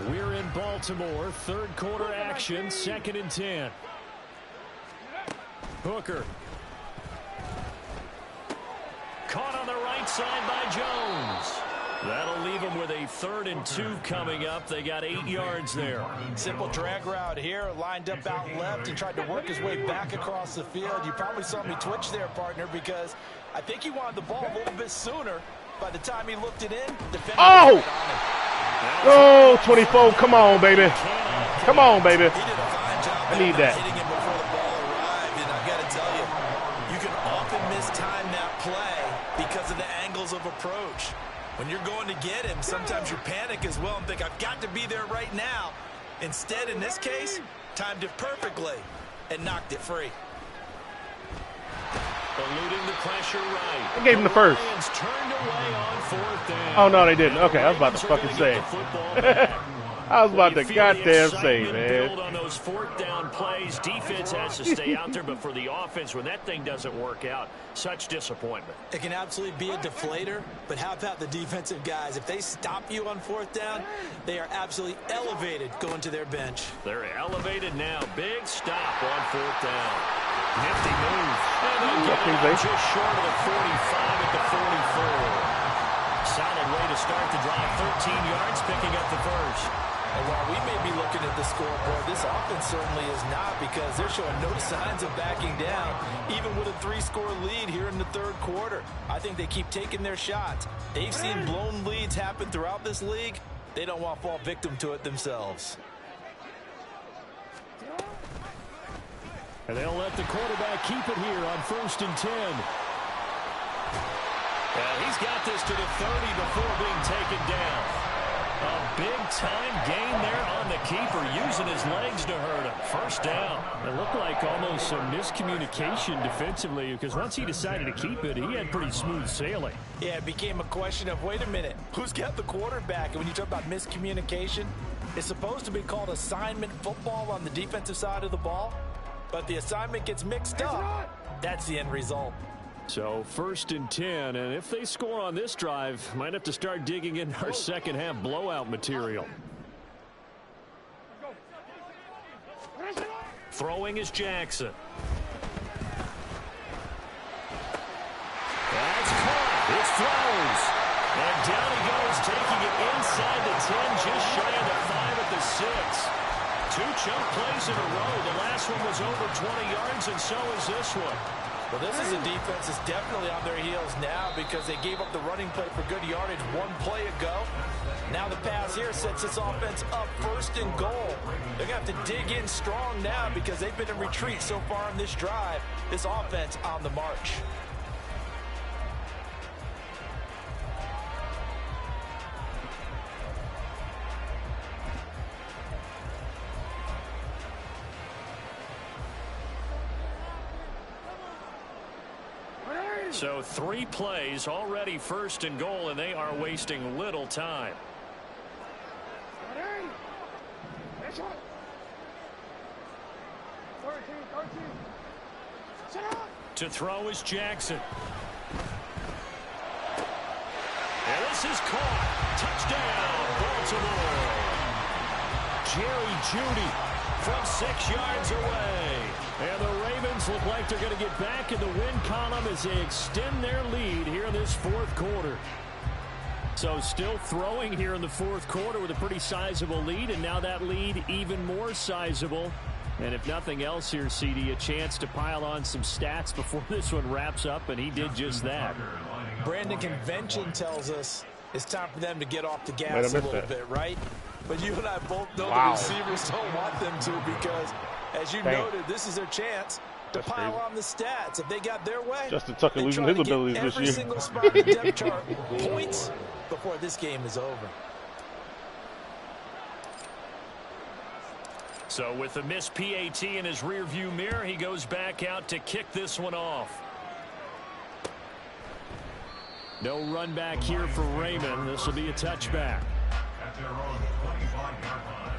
S4: We're in Baltimore, third quarter action, 2nd and 10. Hooker. Caught on the right side by Jones. That'll leave them with a 3rd and 2 coming up. They got 8 yards there.
S5: Simple drag route here, lined up out left and tried to work his way back across the field. You probably saw me twitch there, partner, because I think he wanted the ball a little bit sooner. By the time he looked it in, the defender was right on him.
S1: Oh, 24. Come on, baby. Come on, baby.
S5: He did a fine job.
S1: I need that.
S5: Hitting him before the ball arrived, and I've got to tell you, you can often mistime that play because of the angles of approach. When you're going to get him, sometimes you panic as well and think, I've got to be there right now. Instead, in this case, timed it perfectly and knocked it free.
S4: Eluding the pressure right.
S1: I gave him the first.
S4: Lions turned away on 4th down.
S1: Oh, no, they didn't. Okay, I was about to fucking say it. I was about to goddamn say, man.
S4: Build on those 4th down plays. Defense has to stay out there, but for the offense, when that thing doesn't work out, such disappointment.
S5: It can absolutely be a deflator, but how about the defensive guys? If they stop you on 4th down, they are absolutely elevated going to their bench.
S4: They're elevated now. Big stop on 4th down. Nifty move. And they'll get it just short of the 45 at the 44. Solid way to start the drive. 13 yards, picking up the first.
S5: And while we may be looking at the scoreboard, this offense certainly is not, because they're showing no signs of backing down, even with a 3-score lead here in the 3rd quarter. I think they keep taking their shots. They've seen blown leads happen throughout this league. They don't want to fall victim to it themselves.
S4: And they'll let the quarterback keep it here on 1st and 10. And he's got this to the 30 before being taken down. A big-time gain there on the keeper, using his legs to hurt him. First down. It looked like almost some miscommunication defensively, because once he decided to keep it, he had pretty smooth sailing.
S5: Yeah, it became a question of, wait a minute, who's got the quarterback? And when you talk about miscommunication, it's supposed to be called assignment football on the defensive side of the ball, but the assignment gets mixed up. That's the end result.
S4: So 1st and 10, and if they score on this drive, might have to start digging in our second half blowout material. Throwing is Jackson. That's caught. It's throws. And down he goes, taking it inside the 10, just shy of the 5 at the 6. 2 chunk plays in a row. The last one was over 20 yards, and so is this one.
S5: Well, this is a defense that's definitely on their heels now because they gave up the running play for good yardage one play ago. Now the pass here sets this offense up 1st and goal. They're going to have to dig in strong now because they've been in retreat so far in this drive. This offense on the march.
S4: So 3 plays already 1st and goal, and they are wasting little time. To throw is Jackson. And this is caught. Touchdown, Baltimore. Jerry Jeudy from 6 yards away. And the Ravens look like they're going to get back in the win column as they extend their lead here in this 4th quarter. So still throwing here in the 4th quarter with a pretty sizable lead, and now that lead even more sizable. And if nothing else here, CD, a chance to pile on some stats before this one wraps up, and he did just that.
S5: Brandon, convention tells us it's time for them to get off the gas a little bit, right? But you and I both know the receivers don't want them to because, as you noted, this is their chance to pile on the stats. If they got their way,
S1: Justin Tucker losing his abilities this year.
S5: Every single spot in the depth chart points before this game is over.
S4: So with the missed PAT in his rearview mirror, he goes back out to kick this one off. No run back here for Raymond. This will be a touchback.
S3: At their own 25-yard line.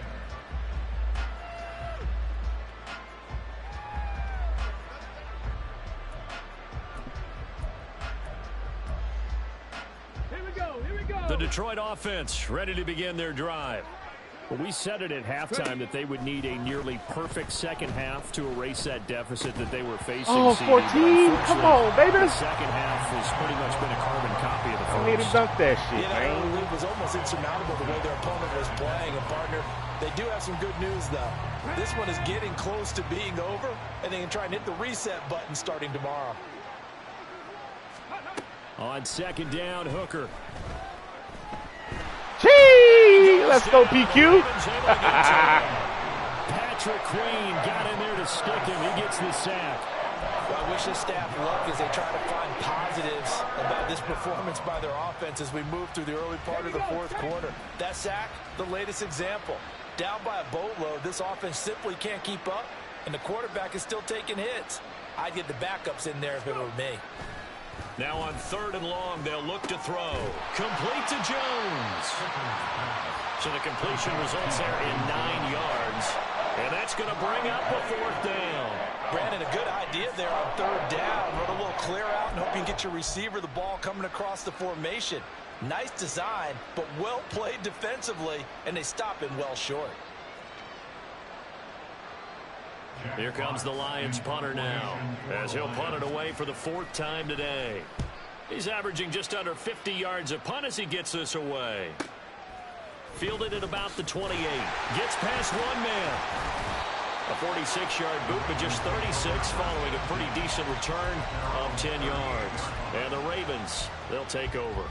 S6: Here we go. Here we go.
S4: The Detroit offense ready to begin their drive. Well, we said it at halftime that they would need a nearly perfect second half to erase that deficit that they were facing.
S1: Oh, 14! Come on, baby!
S4: The second half has pretty much been a carbon copy of the first.
S1: I need to dunk that shit,
S5: You know,
S1: man.
S5: it was almost insurmountable the way their opponent was playing. And, partner, they do have some good news, though. This one is getting close to being over, and they can try and hit the reset button starting tomorrow.
S4: On 2nd down, Hooker.
S1: Gee! Let's go, PQ.
S4: Patrick Queen got in there to stick him. He gets the sack.
S5: Well, I wish the staff luck as they try to find positives about this performance by their offense as we move through the early part of the 4th quarter. That sack, the latest example. Down by a boatload, this offense simply can't keep up, and the quarterback is still taking hits. I'd get the backups in there if it were me.
S4: Now on 3rd and long, they'll look to throw. Complete to Jones. So the completion results there in 9 yards. And that's going to bring up a 4th down.
S5: Brandon, a good idea there on 3rd down. Run a little clear out and hope you can get your receiver the ball coming across the formation. Nice design, but well played defensively, and they stop him well short.
S4: Here comes the Lions punter now, as he'll punt it away for the 4th time today. He's averaging just under 50 yards a punt as he gets this away. Fielded at about the 28. Gets past one man. A 46-yard boot, but just 36 following a pretty decent return of 10 yards. And the Ravens, they'll take over.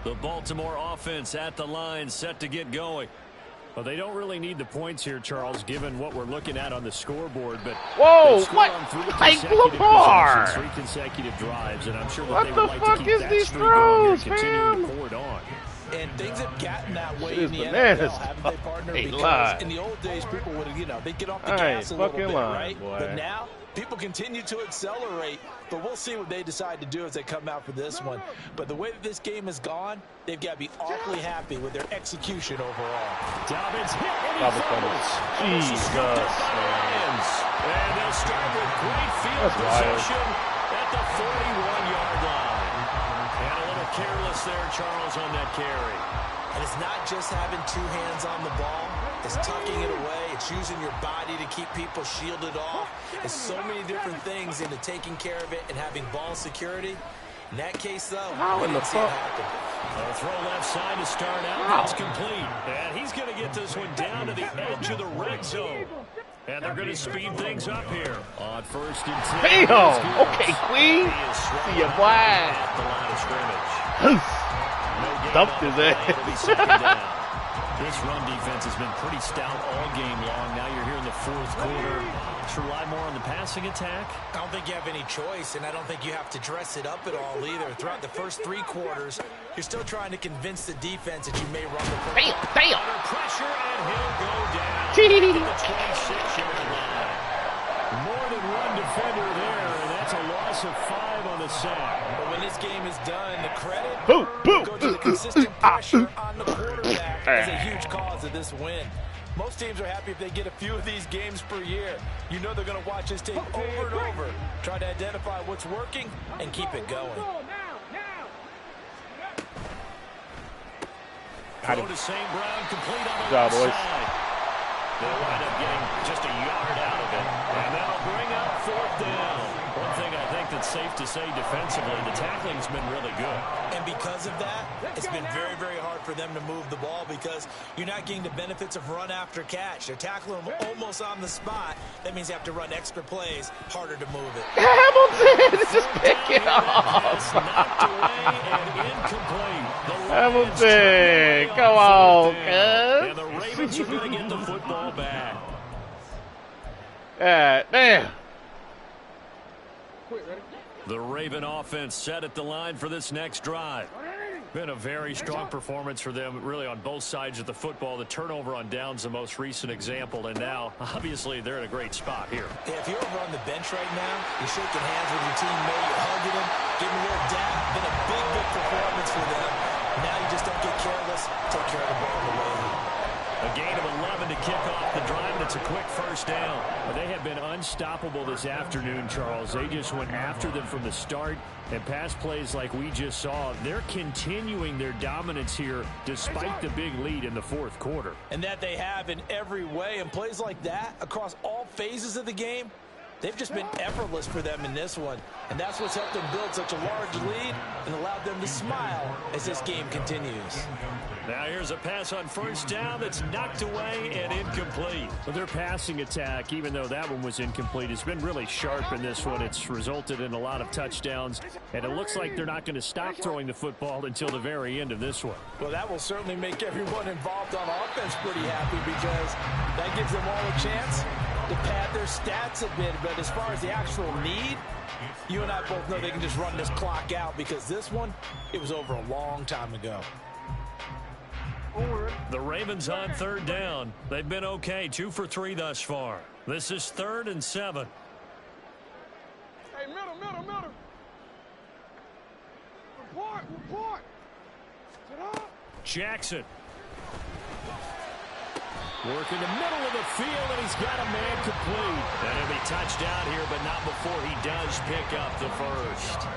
S4: The Baltimore offense at the line, set to get going. Well, they don't really need the points here, Charles, given what we're looking at on the scoreboard. But
S1: whoa, what?
S4: Like
S1: Lamar!
S4: 3 consecutive drives, and I'm sure that
S1: what
S4: they
S1: the
S4: would like
S1: fuck
S4: to keep
S1: is
S4: that
S1: these
S4: streak going
S1: throws,
S4: here, continuing to
S1: man?
S4: pour it on.
S5: And things have gotten that way
S1: Shit
S5: in the
S1: is bananas.
S5: NFL, haven't they, partner?
S1: Hey,
S5: Because
S1: lie.
S5: in the old days, people would, they'd get off the
S1: I
S5: gas a
S1: ain't
S5: little
S1: fucking
S5: bit,
S1: lying,
S5: right?
S1: boy.
S5: But now, people continue to accelerate. But we'll see what they decide to do as they come out for this one. But the way that this game has gone, they've got to be awfully happy with their execution overall.
S4: Dobbins hit and he
S1: Double
S4: fumbles.
S1: fumbles. Jesus, man.
S4: And they'll start with great field
S1: That's
S4: position at the 41-yard line. And a little careless there, Charles, on that carry.
S5: And it's not just having 2 hands on the ball. It's tucking it away. It's using your body to keep people shielded off. It's so many different things into taking care of it and having ball security. In that case, though,
S1: How in the fuck?
S4: A throw left side to start out. That's complete. And he's going to get this one down to the edge of the red zone. And they're going to speed things up here on 1st and 10.
S1: Damn. Okay, Queen. See ya, boy.
S4: At the line of scrimmage.
S1: Dumped his ass.
S4: This run defense has been pretty stout all game long. Now you're here in the 4th quarter. Should rely more on the passing attack?
S5: I don't think you have any choice, and I don't think you have to dress it up at all either. Throughout the first 3 quarters, you're still trying to convince the defense that you may run the football.
S1: Damn.
S4: Under pressure, and he'll go down to the 26-yard line. More than one defender there, and that's a loss of 5 on the sack.
S5: But when this game is done, the credit will go to the consistent pressure on the quarterback as a huge cause of this win. Most teams are happy if they get a few of these games per year. You know they're going to watch this tape over and over, try to identify what's working, and keep it going.
S4: Throw to St. Brown, complete on the
S1: job,
S4: left
S1: boys.
S4: side. They'll wind up getting just a yard out of it. And that'll bring up 4th down. One thing I think that's safe to say defensively, the tackling's been really good.
S5: And because of that, it's been very, very hard for them to move the ball because you're not getting the benefits of run after catch. They're tackling them almost on the spot. That means you have to run extra plays, harder to move it.
S1: Hamilton, just pick it off.
S4: Knocked away and incomplete.
S1: Hamilton, come on, cuz.
S4: And the Ravens are going to get the football back.
S1: Damn.
S4: The Raven offense set at the line for this next drive. Been a very strong performance for them, really, on both sides of the football. The turnover on downs, the most recent example, and now, obviously, they're in a great spot here.
S5: Yeah, if you're over on the bench right now, you're shaking hands with your teammate, you're hugging them, giving a little dap. Been a big, big performance for them. Now you just don't get careless. Take care of the ball away.
S4: A gain of 11 to kick off the drive, and it's a quick 1st down. Well, they have been unstoppable this afternoon, Charles. They just went after them from the start, and pass plays like we just saw. They're continuing their dominance here despite the big lead in the 4th quarter.
S5: And that they have in every way, and plays like that across all phases of the game, they've just been effortless for them in this one. And that's what's helped them build such a large lead and allowed them to smile as this game continues.
S4: Now here's a pass on 1st down that's knocked away and incomplete. Well, their passing attack, even though that one was incomplete, has been really sharp in this one. It's resulted in a lot of touchdowns, and it looks like they're not going to stop throwing the football until the very end of this one.
S5: Well, that will certainly make everyone involved on offense pretty happy because that gives them all a chance to pad their stats a bit. But as far as the actual need, you and I both know they can just run this clock out because this one, it was over a long time ago.
S4: The Ravens on 3rd down. They've been okay, 2 for 3 thus far. This is 3rd and 7.
S6: Hey, middle. Report. Sit up.
S4: Jackson. Working the middle of the field, and he's got a man complete. And he'll be touched down here, but not before he does pick up the 1st.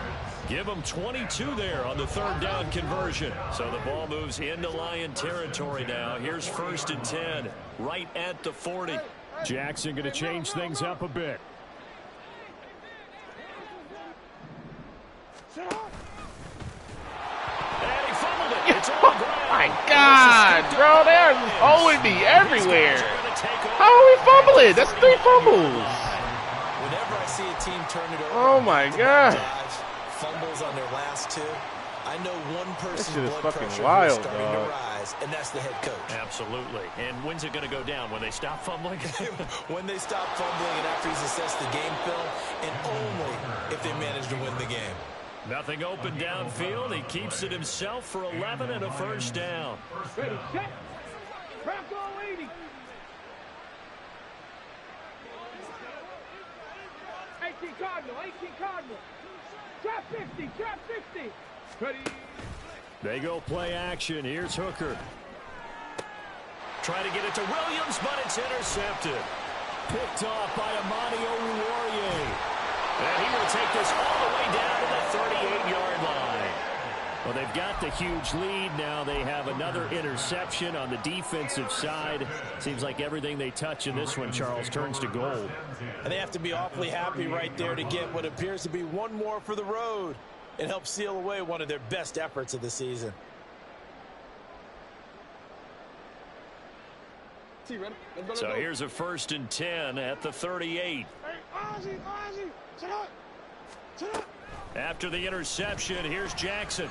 S4: Give him 22 there on the 3rd down conversion. So the ball moves into Lion territory now. Here's 1st and 10, right at the 40. Jackson going to change things up a bit.
S6: Sit up.
S4: And he fumbled it. It's on the ground.
S1: My God, bro, they're holding me everywhere. How are we fumbling? That's 3 fumbles.
S5: Whenever I see a team turn it over,
S1: Oh my God.
S5: fumbles on their last 2, I know one person's
S1: shit is
S5: blood
S1: fucking
S5: pressure
S1: wild,
S5: is starting
S1: dog.
S5: to rise, and that's the head coach.
S4: Absolutely. And when's it going to go down? When they stop fumbling?
S5: When they stop fumbling and after he's assessed the game film, and only if they manage to win the game.
S4: Nothing open downfield. He keeps it himself for 11 and a 1st down.
S6: Ready, set. Craft all 80. 18 Cardinal. Trap 50. Ready.
S4: They go play action. Here's Hooker. Try to get it to Williams, but it's intercepted. Picked off by Amani Oruwariye. And he will take this all the way down to the 38-yard line. Well, they've got the huge lead. Now they have another interception on the defensive side. Seems like everything they touch in this one, Charles, turns to gold.
S5: And they have to be awfully happy right there to get what appears to be one more for the road. It helps seal away one of their best efforts of the season.
S4: So here's a 1st and 10 at the 38. After the interception, here's Jackson.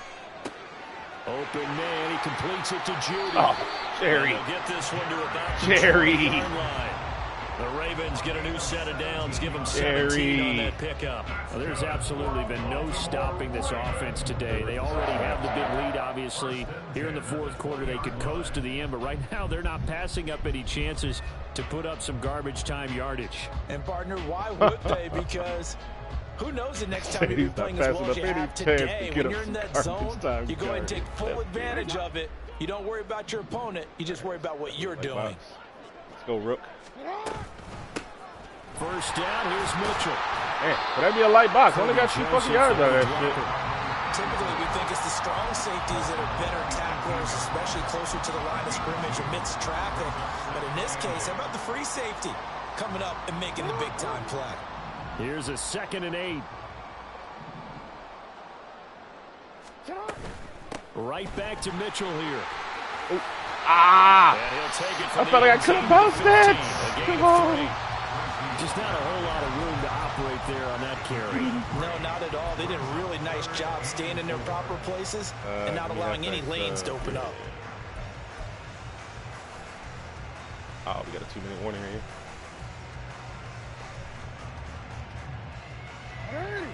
S4: Open man, he completes it to Judy.
S1: Oh, Jerry.
S4: They'll get this one to about the
S1: Jerry.
S4: 20-yard line. The Ravens get a new set of downs, give them 17 on that pickup. Well, there's absolutely been no stopping this offense today. They already have the big lead, obviously. Here in the 4th quarter, they could coast to the end, but right now they're not passing up any chances to put up some garbage time yardage.
S5: And, partner, why would they? Because who knows the next time you'll be playing as well as you have today. When you're in that zone, you go ahead and take full advantage of it. You don't worry about your opponent. You just worry about what you're doing.
S1: Let's go, Rook.
S4: 1st down, here's Mitchell.
S1: Man, would that be a light box? Only got 2 fucking yards out of that shit.
S5: Typically, we think it's the strong safeties that are better tacklers, especially closer to the line of scrimmage amidst traffic. But in this case, how about the free safety coming up and making the big-time play?
S4: Here's a 2nd and 8. Right back to Mitchell here.
S1: Oh. Ah!
S4: And he'll take it from
S1: I felt like I couldn't bounce that. Come on.
S4: Just not a whole lot of room to operate there on that carry.
S5: No, not at all. They did a really nice job staying in their proper places and not allowing any lanes to open up.
S1: Oh, we got a 2-minute warning right here.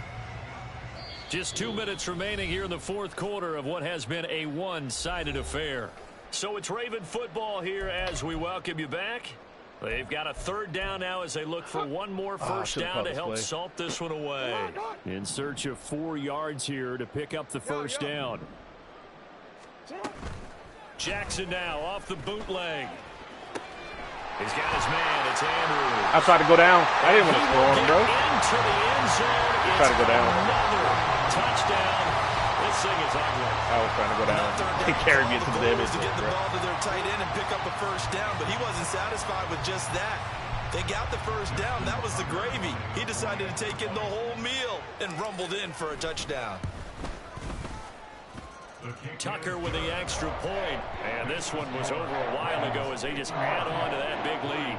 S4: Just 2 minutes remaining here in the 4th quarter of what has been a one-sided affair. So it's Raven football here as we welcome you back. They've got a 3rd down now as they look for one more first down to help salt this one away. In search of 4 yards here to pick up the 1st down. Jackson now off the bootleg. He's got his man. It's Andrews.
S1: I tried to go down. I didn't want to score on him, bro.
S4: Into the end zone.
S1: Try to go down.
S4: Another touchdown. This thing is ugly.
S1: I was trying to go down. He carried me into the damage.
S5: To get the ball to their tight end and pick up a 1st down, but he wasn't satisfied with just that. They got the 1st down. That was the gravy. He decided to take in the whole meal and rumbled in for a touchdown.
S4: Tucker with the extra point. And this one was over a while ago as they just add on to that big lead.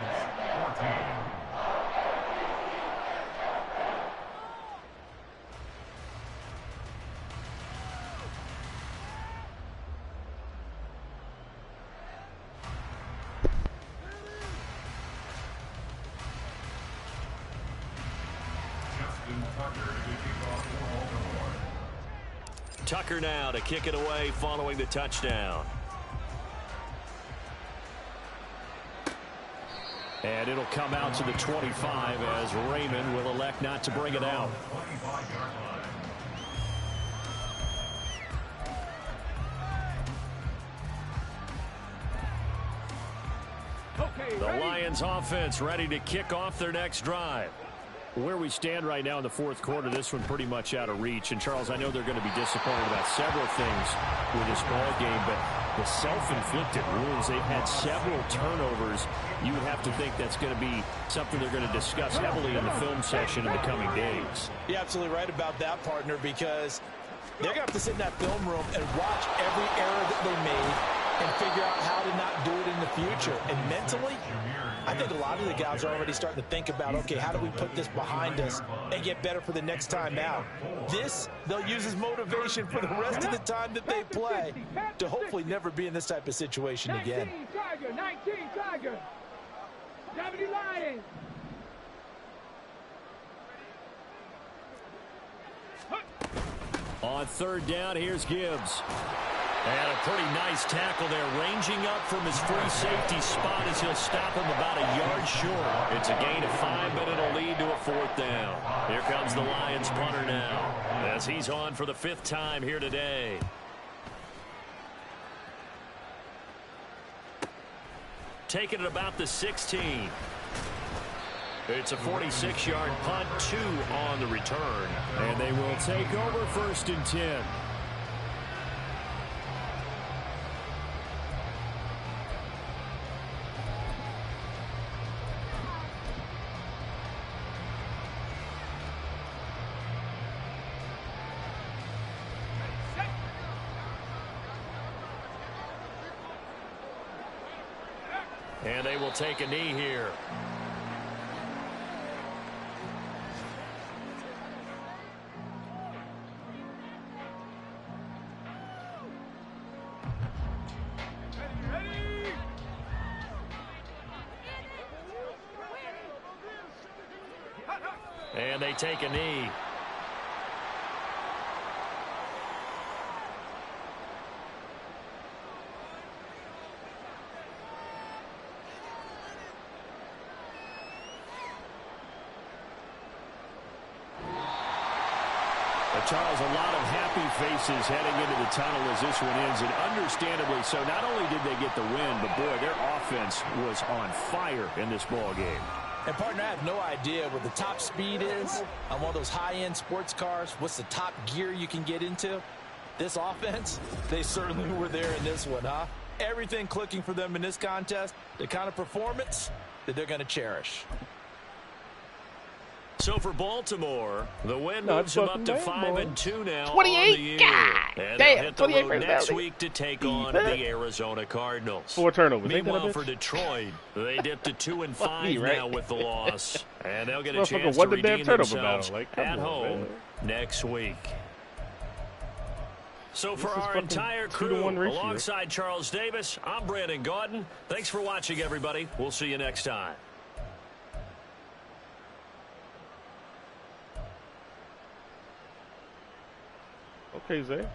S4: Tucker now to kick it away following the touchdown. And it'll come out to the 25 as Raymond will elect not to bring it out. The Lions offense ready to kick off their next drive. Where we stand right now in the 4th quarter, this one pretty much out of reach. And, Charles, I know they're going to be disappointed about several things with this ball game, but the self-inflicted wounds, they've had several turnovers. You would have to think that's going to be something they're going to discuss heavily in the film session in the coming days.
S5: You're absolutely right about that, partner, because they're going to have to sit in that film room and watch every error that they made and figure out how to not do it in the future. And mentally, I think a lot of the guys are already starting to think about, okay, how do we put this behind us and get better for the next time out? This, they'll use as motivation for the rest of the time that they play to hopefully never be in this type of situation again.
S6: 19 Tiger. W Lions.
S4: On 3rd down, here's Gibbs. And a pretty nice tackle there, ranging up from his free safety spot as he'll stop him about a yard short. It's a gain of 5, but it'll lead to a 4th down. Here comes the Lions punter now, as he's on for the 5th time here today. Taking it about the 16. It's a 46-yard punt, 2 on the return. And they will take over 1st and 10.
S2: And they will take a knee here. And they take a knee.
S4: Charles, a lot of happy faces heading into the tunnel as this one ends, and understandably so. Not only did they get the win, but boy, their offense was on fire in this ball game.
S5: And, partner, I have no idea what the top speed is on one of those high-end sports cars. What's the top gear you can get into? This offense, they certainly were there in this one, huh? Everything clicking for them in this contest, the kind of performance that they're going to cherish.
S2: So for Baltimore, the win moves them up to 5-2 now
S1: 28?
S2: on the year.
S1: God
S2: And
S1: damn,
S2: they'll hit the
S1: 28
S2: road next
S1: penalty.
S2: week to take on the Arizona Cardinals.
S1: 4 turnovers. Ain't that a
S2: Meanwhile,
S1: bitch?
S2: for Detroit, they dipped to 2-5
S1: me, right?
S2: now with the loss. And they'll get a
S1: Motherfucker
S2: chance to
S1: won the damn
S2: redeem
S1: turnover
S2: themselves
S1: battle. Like, come
S2: at
S1: on,
S2: home
S1: man.
S2: next week. So for
S1: This is
S2: our
S1: fucking
S2: entire
S1: 2 to
S2: crew,
S1: 1 ratio.
S2: alongside Charles Davis, I'm Brandon Gaudin. Thanks for watching, everybody. We'll see you next time.
S1: Okay, Zay.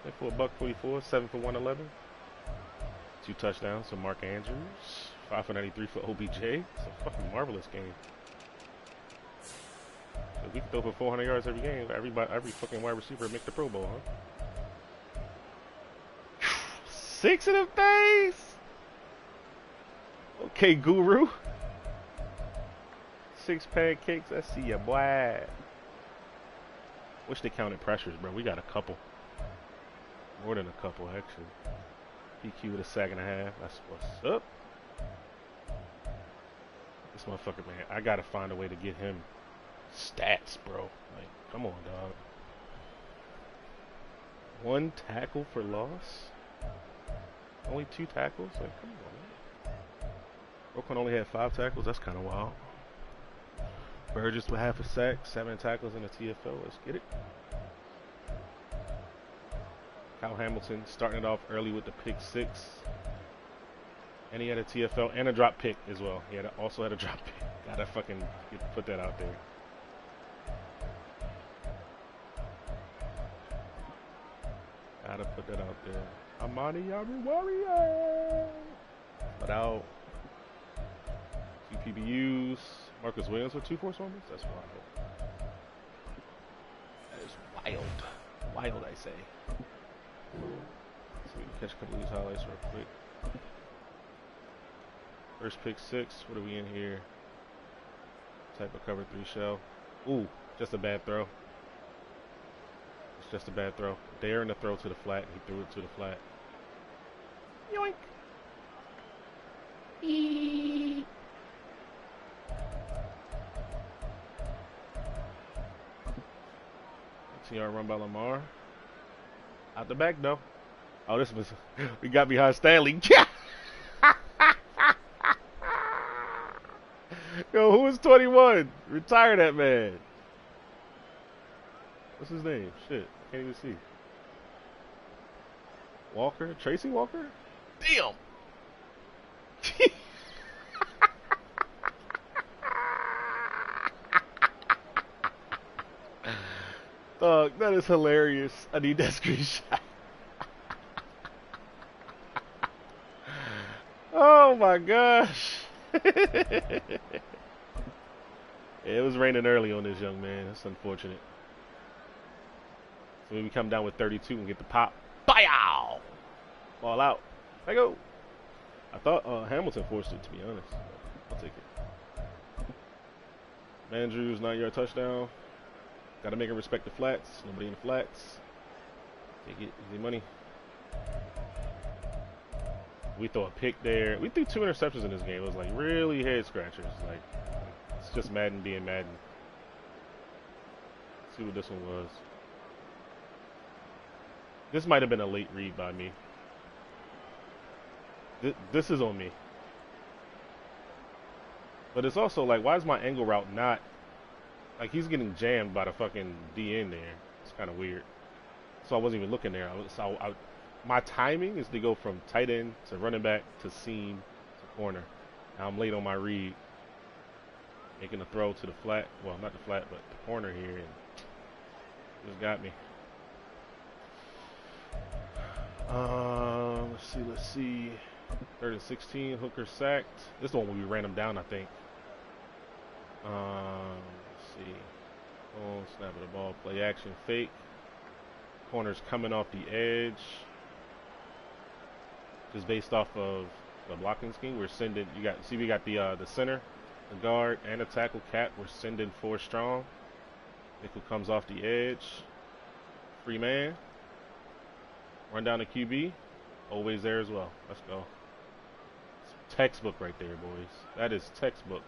S1: 10 for $144, 7 for 111. 2 touchdowns for Mark Andrews. 5 for 93 for OBJ. It's a fucking marvelous game. If we can throw for 400 yards every game, every fucking wide receiver make the Pro Bowl, huh? 6 in the face! Okay, Guru. 6 pancakes, I see ya, boy. Wish they counted pressures, bro. We got a couple. More than a couple, actually. PQ with a sack and a half. That's what's up. This motherfucker, man. I gotta find a way to get him stats, bro. Like, come on, dog. 1 tackle for loss? Only 2 tackles? Like, come on, man. Roquan only had 5 tackles. That's kind of wild. Burgess with half a sack, 7 tackles in the TFL. Let's get it. Kyle Hamilton starting it off early with the pick 6. And he had a TFL and a drop pick as well. He also had a drop pick. Gotta fucking put that out there. Gotta put that out there. Amani Yami Warrior. But out. 2 PBUs. Marcus Williams with 2 forced fumbles? That's wild. That is wild. Wild, I say. So we can catch a couple of these highlights real quick. First pick 6. What are we in here? Type of cover 3 shell. Ooh, just a bad throw. It's just a bad throw. Daring to throw to the flat, and he threw it to the flat. Yoink. Eee. 18-yard run by Lamar. Out the back, though. Oh, this was... we got behind Stanley. Yo, who is 21? Retire that man. What's his name? Shit, can't even see. Walker? Tracy Walker? Damn! Dog, that is hilarious. I need that screenshot. Oh my gosh. It was raining early on this young man. That's unfortunate. So we come down with 32 and get the pop. Bow! Ball out. I go. I thought Hamilton forced it, to be honest. I'll take it. Andrews, 9-yard touchdown. Got to make him respect the flats. Nobody in the flats. Take it. Easy money. We throw a pick there. We threw 2 interceptions in this game. It was like really head scratchers. Like, it's just Madden being Madden. Let's see what this one was. This might have been a late read by me. This is on me. But it's also like, why is my angle route not, like he's getting jammed by the fucking D in there. It's kind of weird. So I wasn't even looking there. My timing is to go from tight end to running back to seam to corner. Now I'm late on my read. Making a throw to the flat. Well, not the flat, but the corner here. And just got me. Let's see. 3rd and 16. Hooker sacked. This is the one where we ran him down, I think. Let's see. Oh, snap of the ball. Play action. Fake. Corner's coming off the edge. Just based off of the blocking scheme, we're sending. We got the center, the guard, and the tackle cap. We're sending 4 strong. Nickel comes off the edge. Free man. Run down the QB. Always there as well. Let's go. It's textbook right there, boys. That is textbook.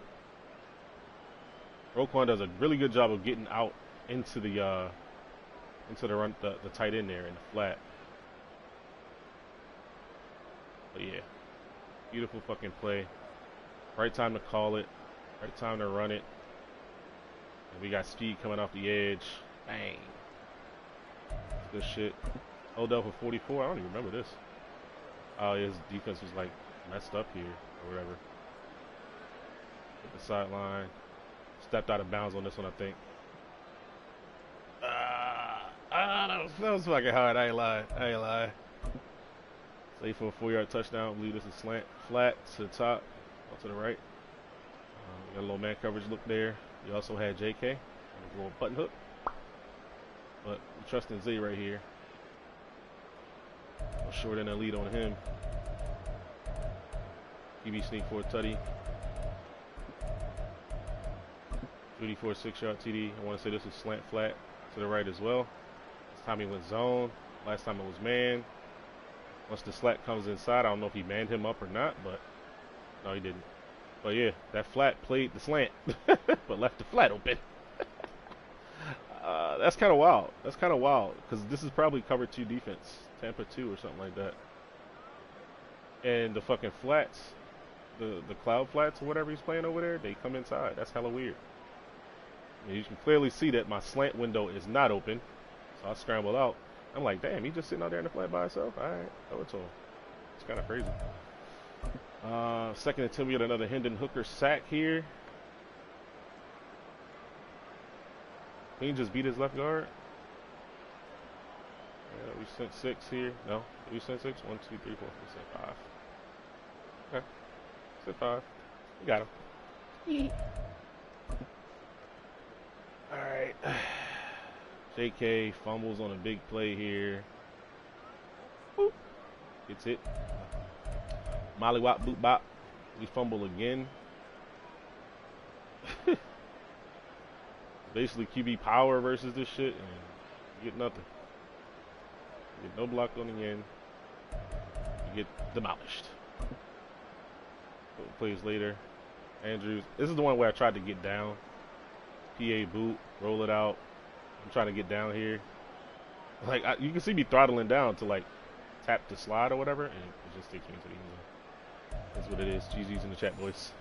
S1: Roquan does a really good job of getting out into the run, the tight end there in the flat. But yeah, beautiful fucking play. Right time to call it. Right time to run it. And we got speed coming off the edge. Bang. That's good shit. Odell for 44. I don't even remember this. Oh, his defense was like messed up here or whatever. Hit the sideline. Stepped out of bounds on this one, I think. That was fucking hard. I ain't lying. Safe for a 4-yard touchdown. I believe this is slant flat to the top, out to the right. Got a little man coverage look there. We also had JK, a little button hook. But we trust in Z right here. Short end and lead on him. QB sneak for a tutty. Judy for a 6-yard TD. I want to say this is slant flat to the right as well. This time he went zone. Last time it was man. Once the slat comes inside, I don't know if he manned him up or not, but no, he didn't. But yeah, that flat played the slant, but left the flat open. That's kind of wild. That's kind of wild because this is probably cover 2 defense, Tampa 2 or something like that. And the fucking flats, the cloud flats or whatever he's playing over there, they come inside. That's hella weird. And you can clearly see that my slant window is not open, so I scrambled out. I'm like, damn, he just sitting out there in the flat by himself? All right, throw it to him. It's kind of crazy. 2nd and 10, we got another Hendon Hooker sack here. Queen just beat his left guard. Yeah, we sent 6 here. No, we sent 6. 1, 2, 3, 4. We sent 5. Okay, sent 5. We got him. All right. JK fumbles on a big play here. Boop. Gets it. Molly wop boop bop. We fumble again. Basically QB power versus this shit, and you get nothing. You get no block on the end. You get demolished. Plays later. Andrews. This is the one where I tried to get down. PA boot, roll it out. I'm trying to get down here. Like, you can see me throttling down to like tap the slide or whatever, and it just takes me into the end zone. That's what it is. GG's in the chat, boys.